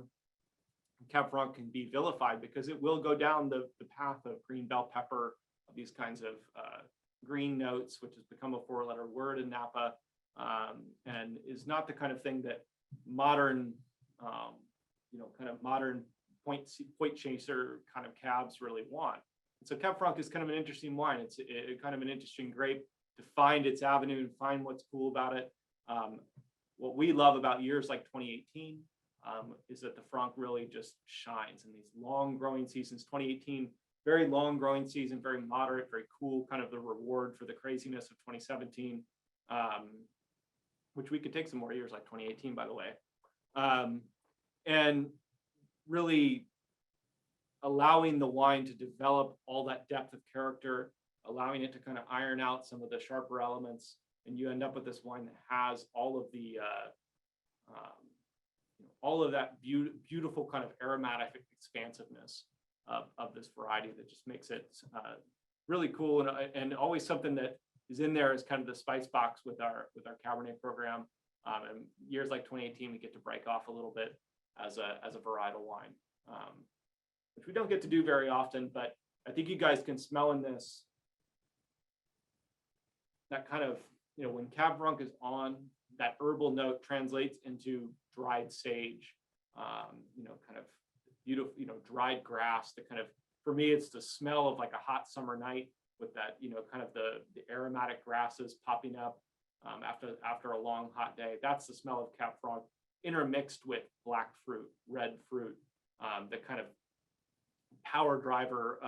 Cab Franc can be vilified, because it will go down the path of green bell pepper, of these kinds of green notes, which has become a four-letter word in Napa, and is not the kind of thing that modern, kind of modern point chaser kind of cabs really want. And so Cab Franc is kind of an interesting wine. It's kind of an interesting grape to find its avenue and find what's cool about it. What we love about years like 2018 is that the Franc really just shines in these long growing seasons. 2018, very long growing season, very moderate, very cool, kind of the reward for the craziness of 2017, which we could take some more years like 2018, by the way. And really allowing the wine to develop all that depth of character, allowing it to kind of iron out some of the sharper elements, and you end up with this wine that has all of the all of that beautiful kind of aromatic expansiveness of this variety that just makes it really cool, and always something that is in there as kind of the spice box with our Cabernet program. And years like 2018, we get to break off a little bit as a varietal wine, which we don't get to do very often. But I think you guys can smell in this that kind of, when Cab Franc is on, that herbal note translates into dried sage, kind of beautiful, dried grass. The kind of, for me, it's the smell of like a hot summer night with that, kind of the aromatic grasses popping up after a long hot day. That's the smell of Cab Franc, intermixed with black fruit, red fruit, the kind of power driver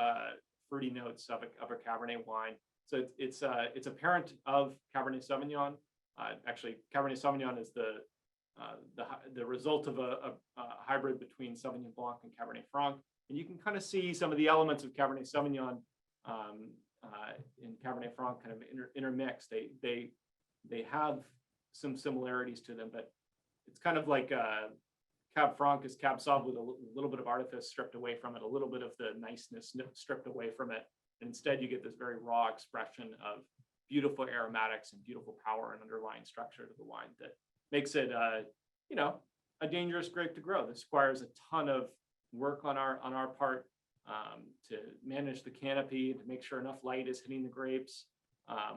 fruity notes of a Cabernet wine. So it's a parent of Cabernet Sauvignon. Actually, Cabernet Sauvignon is the result of a hybrid between Sauvignon Blanc and Cabernet Franc, and you can kind of see some of the elements of Cabernet Sauvignon in Cabernet Franc kind of intermixed. They have some similarities to them, but it's kind of like Cab Franc is Cab Sauv with a little bit of artifice stripped away from it, a little bit of the niceness stripped away from it. And instead, you get this very raw expression of beautiful aromatics and beautiful power and underlying structure to the wine that makes it, a dangerous grape to grow. This requires a ton of work on our part to manage the canopy, to make sure enough light is hitting the grapes,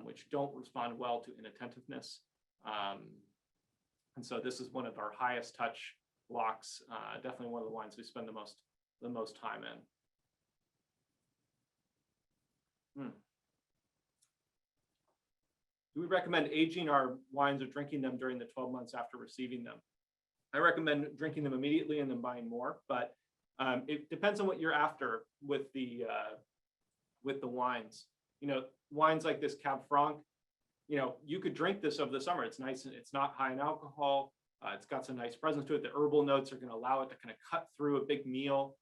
which don't respond well to inattentiveness. And so this is one of our highest touch blocks, definitely one of the wines we spend the most time in. Do we recommend aging our wines or drinking them during the 12 months after receiving them? I recommend drinking them immediately and then buying more, but it depends on what you're after with the wines. Wines like this Cab Franc, you could drink this over the summer. It's nice and it's not high in alcohol. It's got some nice presence to it. The herbal notes are going to allow it to kind of cut through a big meal.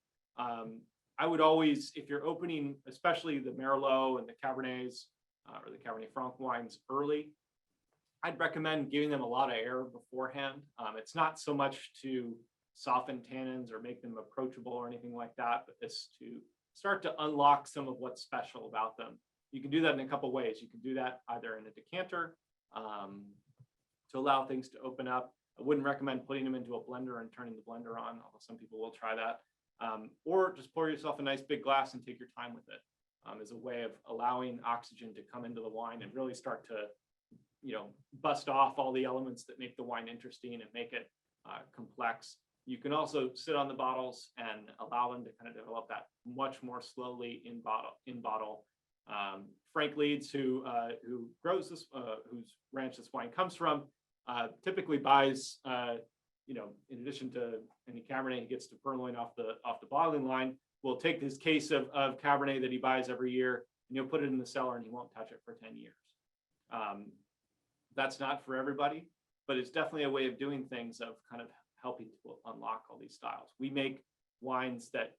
I would always, if you're opening, especially the Merlot and the Cabernets or the Cabernet Franc wines early, I'd recommend giving them a lot of air beforehand. It's not so much to soften tannins or make them approachable or anything like that, but it's to start to unlock some of what's special about them. You can do that in a couple ways. You can do that either in a decanter to allow things to open up. I wouldn't recommend putting them into a blender and turning the blender on, although some people will try that. Or just pour yourself a nice big glass and take your time with it as a way of allowing oxygen to come into the wine and really start to, bust off all the elements that make the wine interesting and make it complex. You can also sit on the bottles and allow them to kind of develop that much more slowly in bottle. Frank Leeds, who grows this, whose ranch this wine comes from, typically buys, in addition to any Cabernet he gets to purloin off the bottling line, will take this case of Cabernet that he buys every year and he'll put it in the cellar and he won't touch it for 10 years. That's not for everybody, but it's definitely a way of doing things, of kind of helping to unlock all these styles. We make wines that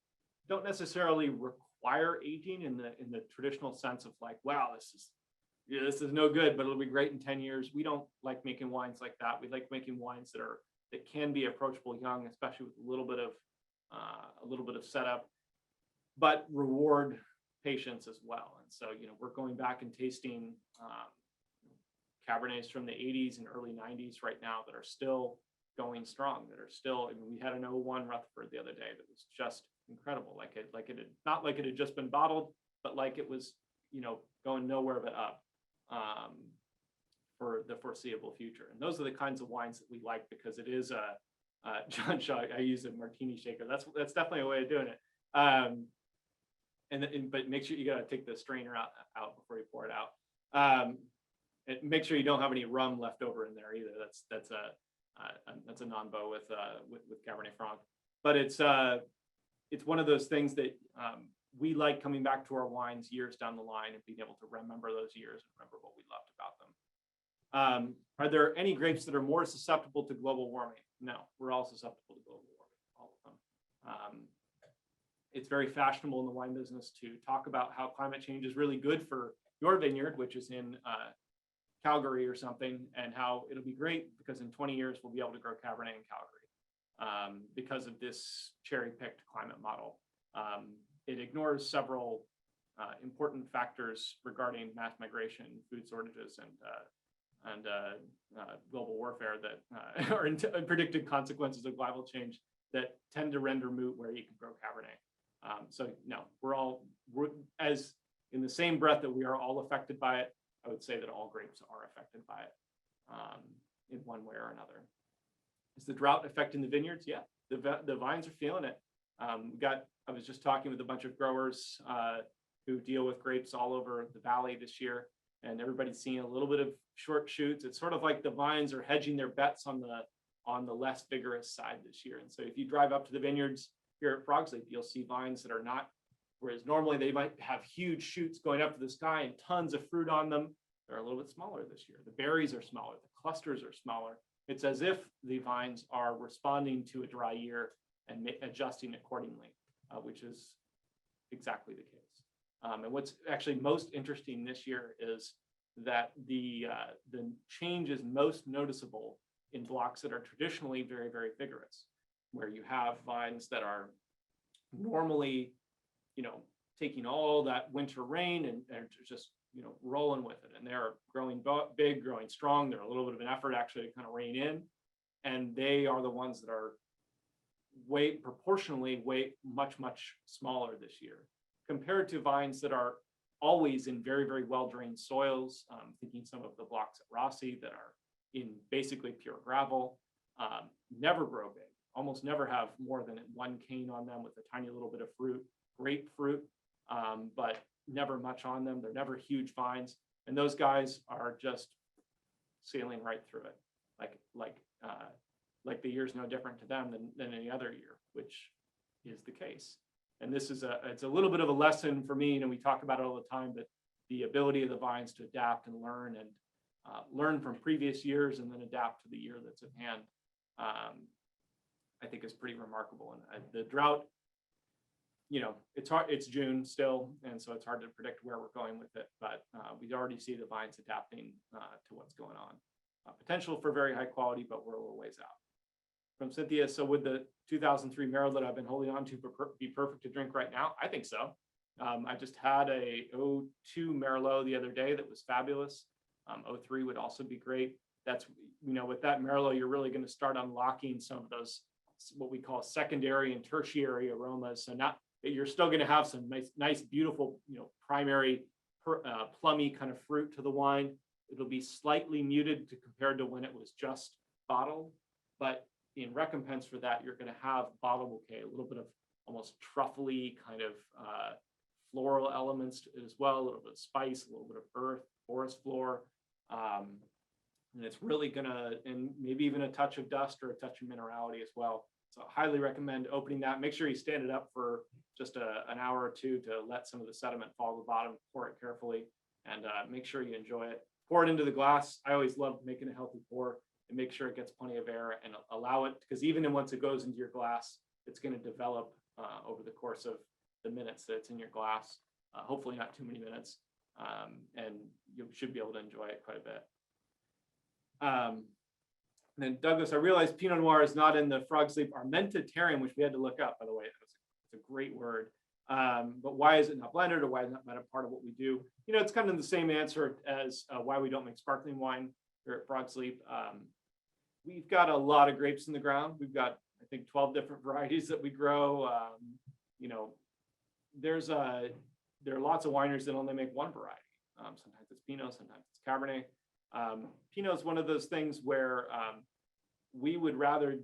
don't necessarily require aging in the traditional sense of like, wow, this is no good, but it'll be great in 10 years. We don't like making wines like that. We like making wines that can be approachable young, especially with a little bit of setup, but reward patience as well. And so, we're going back and tasting Cabernets from the 80s and early 90s right now that are still going strong, that are still, we had an 01 Rutherford the other day that was just incredible. Not like it had just been bottled, but like it was, going nowhere but up for the foreseeable future. And those are the kinds of wines that we like, because it is John Shaw, I use a martini shaker. That's definitely a way of doing it. But make sure you got to take the strainer out before you pour it out. And make sure you don't have any rum left over in there either. That's a non-bo with Cabernet Franc. But it's one of those things that we like coming back to our wines years down the line and being able to remember those years and remember what we loved about them. Are there any grapes that are more susceptible to global warming? No, we're all susceptible to global warming, all of them. It's very fashionable in the wine business to talk about how climate change is really good for your vineyard, which is in Calgary or something, and how it'll be great because in 20 years we'll be able to grow Cabernet in Calgary because of this cherry-picked climate model. It ignores several important factors regarding mass migration, food shortages, and global warfare that are predicted consequences of climate change that tend to render moot where you can grow Cabernet. So no, we're as in the same breath that we are all affected by it. I would say that all grapes are affected by it in one way or another. Is the drought affecting the vineyards? Yeah, the vines are feeling it. I was just talking with a bunch of growers who deal with grapes all over the valley this year, and everybody's seeing a little bit of short shoots. It's sort of like the vines are hedging their bets on the less vigorous side this year. And so if you drive up to the vineyards here at Frogs Leap, you'll see vines that are not, whereas normally they might have huge shoots going up to the sky and tons of fruit on them. They're a little bit smaller this year. The berries are smaller, the clusters are smaller. It's as if the vines are responding to a dry year and adjusting accordingly, which is exactly the case. And what's actually most interesting this year is that the change is most noticeable in blocks that are traditionally very, very vigorous, where you have vines that are normally, taking all that winter rain and just, rolling with it. And they're growing big, growing strong. They're a little bit of an effort actually to kind of rein in. And they are the ones that are proportionally much, much smaller this year compared to vines that are always in very, very well-drained soils. Thinking some of the blocks at Rossi that are in basically pure gravel, never grow big, almost never have more than one cane on them with a tiny little bit of fruit, grapefruit, but never much on them. They're never huge vines. And those guys are just sailing right through it. Like the year's no different to them than any other year, which is the case. And this is it's a little bit of a lesson for me. We talk about it all the time, but the ability of the vines to adapt and learn from previous years and then adapt to the year that's at hand, I think is pretty remarkable. And the drought, it's hard. It's June still, and so it's hard to predict where we're going with it. But we already see the vines adapting to what's going on. Potential for very high quality, but we're a little ways out. From Cynthia, so would the 2003 Merlot that I've been holding on to be perfect to drink right now? I think so. I just had a 02 Merlot the other day that was fabulous. 03 would also be great. That's, with that Merlot, you're really going to start unlocking some of those, what we call secondary and tertiary aromas. So you're still going to have some nice, beautiful, primary plummy kind of fruit to the wine. It'll be slightly muted compared to when it was just bottled, but in recompense for that, you're going to have bottle bouquet, a little bit of almost truffly kind of floral elements as well, a little bit of spice, a little bit of earth, forest floor. And it's really and maybe even a touch of dust or a touch of minerality as well. So I highly recommend opening that. Make sure you stand it up for just an hour or two to let some of the sediment fall to the bottom, pour it carefully, and make sure you enjoy it. Pour it into the glass. I always love making a healthy pour and make sure it gets plenty of air and allow it, because even once it goes into your glass, it's going to develop over the course of the minutes that it's in your glass. Hopefully not too many minutes, and you should be able to enjoy it quite a bit. And then Douglas, I realized Pinot Noir is not in the Frog Sleep Armentarium, which we had to look up, by the way. It's a great word. But why is it not blended, or why is it not a part of what we do? It's kind of the same answer as why we don't make sparkling wine here at Frog Sleep. We've got a lot of grapes in the ground. We've got, I think, 12 different varieties that we grow. There are lots of wineries that only make one variety. Sometimes it's Pinot, sometimes it's Cabernet. Pinot is one of those things where we would rather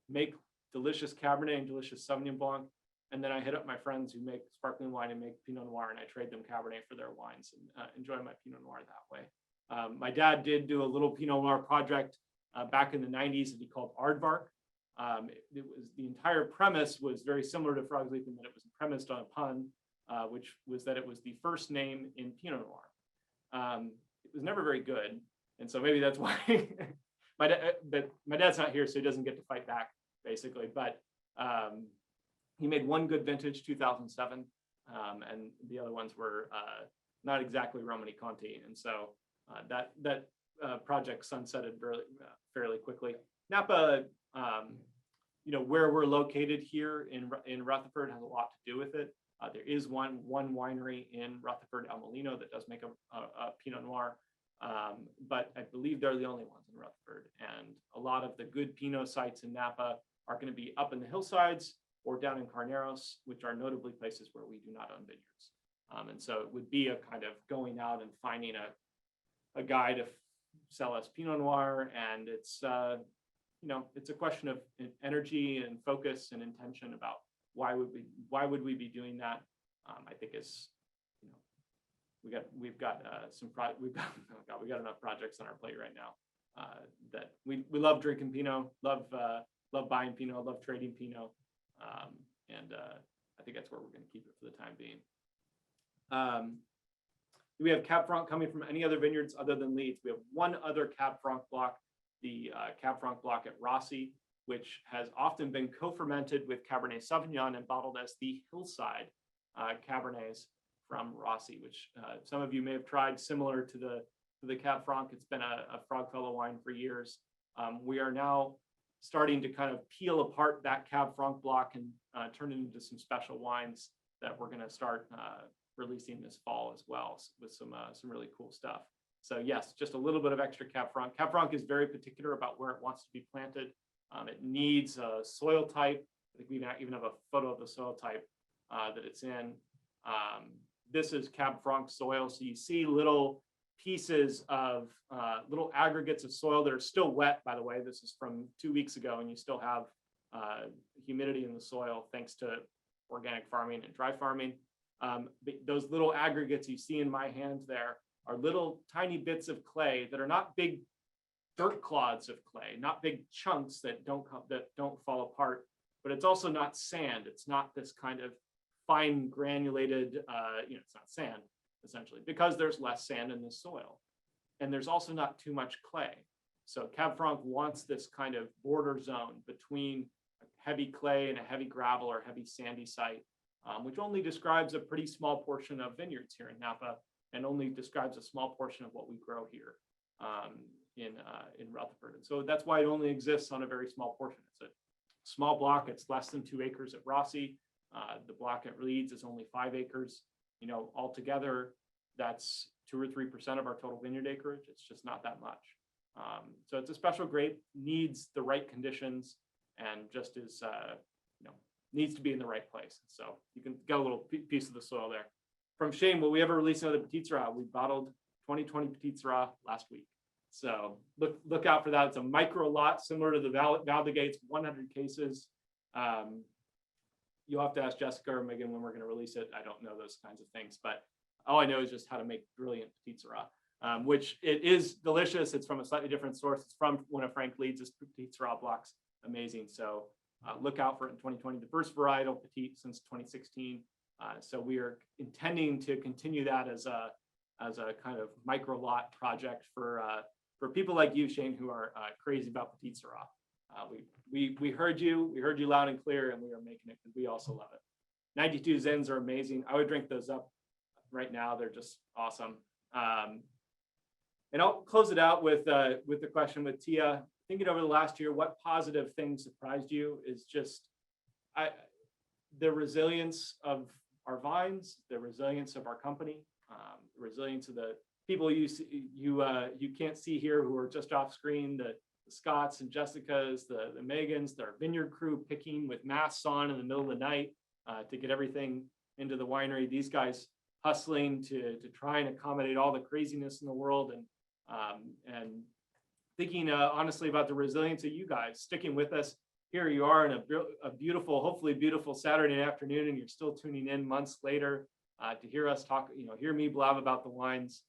make delicious Cabernet and delicious Sauvignon Blanc, and then I hit up my friends who make sparkling wine and make Pinot Noir, and I trade them Cabernet for their wines and enjoy my Pinot Noir that way. My dad did do a little Pinot Noir project back in the 90s that he called Aardvark. The entire premise was very similar to Frog Leap in that it was premised on a pun, which was that it was the first name in Pinot Noir. It was never very good, and so maybe that's why but my dad's not here, so he doesn't get to fight back, basically. But he made one good vintage, 2007, and the other ones were not exactly Romani Conti, and so that project sunsetted fairly quickly. Napa, where we're located here in Rutherford has a lot to do with it. There is one winery in Rutherford, El Molino, that does make a Pinot Noir, but I believe they're the only ones in Rutherford. And a lot of the good Pinot sites in Napa are going to be up in the hillsides or down in Carneros, which are notably places where we do not own vineyards. And so it would be a kind of going out and finding a guy to sell us Pinot Noir, and it's it's a question of energy and focus and intention about why would we be doing that. I think is we've got enough projects on our plate right now that we love drinking Pinot, love buying Pinot, love trading Pinot, and I think that's where we're going to keep it for the time being. Do we have Cab Franc coming from any other vineyards other than Leeds? We have one other Cab Franc block, the Cab Franc block at Rossi, which has often been co-fermented with Cabernet Sauvignon and bottled as the Hillside Cabernets from Rossi, which some of you may have tried, similar to the Cab Franc. It's been a Frogfellow wine for years. We are now starting to kind of peel apart that Cab Franc block and turn it into some special wines that we're going to start releasing this fall as well, with some really cool stuff. So yes, just a little bit of extra Cab Franc. Cab Franc is very particular about where it wants to be planted. It needs a soil type. I think we even have a photo of the soil type that it's in. This is Cab Franc soil. So you see little pieces of little aggregates of soil that are still wet, by the way. This is from 2 weeks ago, and you still have humidity in the soil thanks to organic farming and dry farming. Those little aggregates you see in my hands there are little tiny bits of clay that are not big dirt clods of clay, not big chunks that don't fall apart, but it's also not sand. It's not this kind of fine granulated, it's not sand essentially, because there's less sand in the soil, and there's also not too much clay. So Cab Franc wants this kind of border zone between a heavy clay and a heavy gravel or heavy sandy site, which only describes a pretty small portion of vineyards here in Napa, and only describes a small portion of what we grow here in Rutherford. And so that's why it only exists on a very small portion. It's a small block. It's less than 2 acres at Rossi. The block at Leeds is only 5 acres. You know, altogether, that's 2 or 3% of our total vineyard acreage. It's just not that much. So it's a special grape, needs the right conditions, and just is, you know, needs to be in the right place. So you can get a little piece of the soil there. From Shane, will we ever release another Petit Syrah? We bottled 2020 Petit Syrah last week. So look out for that. It's a micro lot similar to the Val de Gates, 100 cases. You'll have to ask Jessica or Megan when we're going to release it. I don't know those kinds of things, but all I know is just how to make brilliant Petit Syrah, which it is delicious. It's from a slightly different source. It's from one of Frank Leeds' Petit Syrah blocks. Amazing. So look out for it in 2020. The first varietal Petit since 2016. So we are intending to continue that as a kind of micro lot project for people like you, Shane, who are crazy about Petit Syrah. We heard you loud and clear, and we are making it because we also love it. 92 Zens are amazing. I would drink those up right now. They're just awesome. And I'll close it out with the question with Tia. Thinking over the last year, what positive things surprised you? Is just the resilience of our vines, the resilience of our company, the resilience of the people you can't see here who are just off screen, the Scotts and Jessicas, the Megans, their vineyard crew picking with masks on in the middle of the night to get everything into the winery. These guys hustling to try and accommodate all the craziness in the world, and thinking honestly about the resilience of you guys sticking with us. Here you are in a beautiful, hopefully beautiful Saturday afternoon, and you're still tuning in months later to hear us talk, hear me blab about the wines.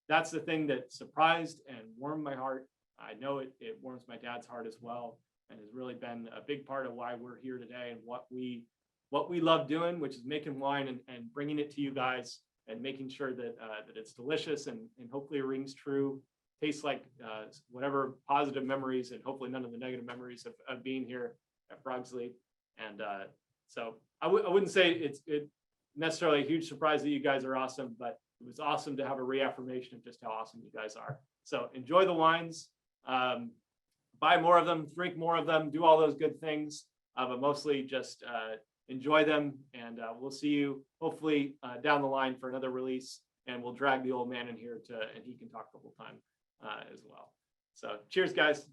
That's the thing that surprised and warmed my heart. I know it warms my dad's heart as well, and has really been a big part of why we're here today and what we love doing, which is making wine and bringing it to you guys and making sure that it's delicious and hopefully rings true, tastes like whatever positive memories, and hopefully none of the negative memories of being here at Frog's Leap. And so I wouldn't say it's necessarily a huge surprise that you guys are awesome, but it was awesome to have a reaffirmation of just how awesome you guys are. So enjoy the wines, buy more of them, drink more of them, do all those good things, but mostly just enjoy them. And we'll see you hopefully down the line for another release, and we'll drag the old man in here and he can talk the whole time as well. So cheers, guys.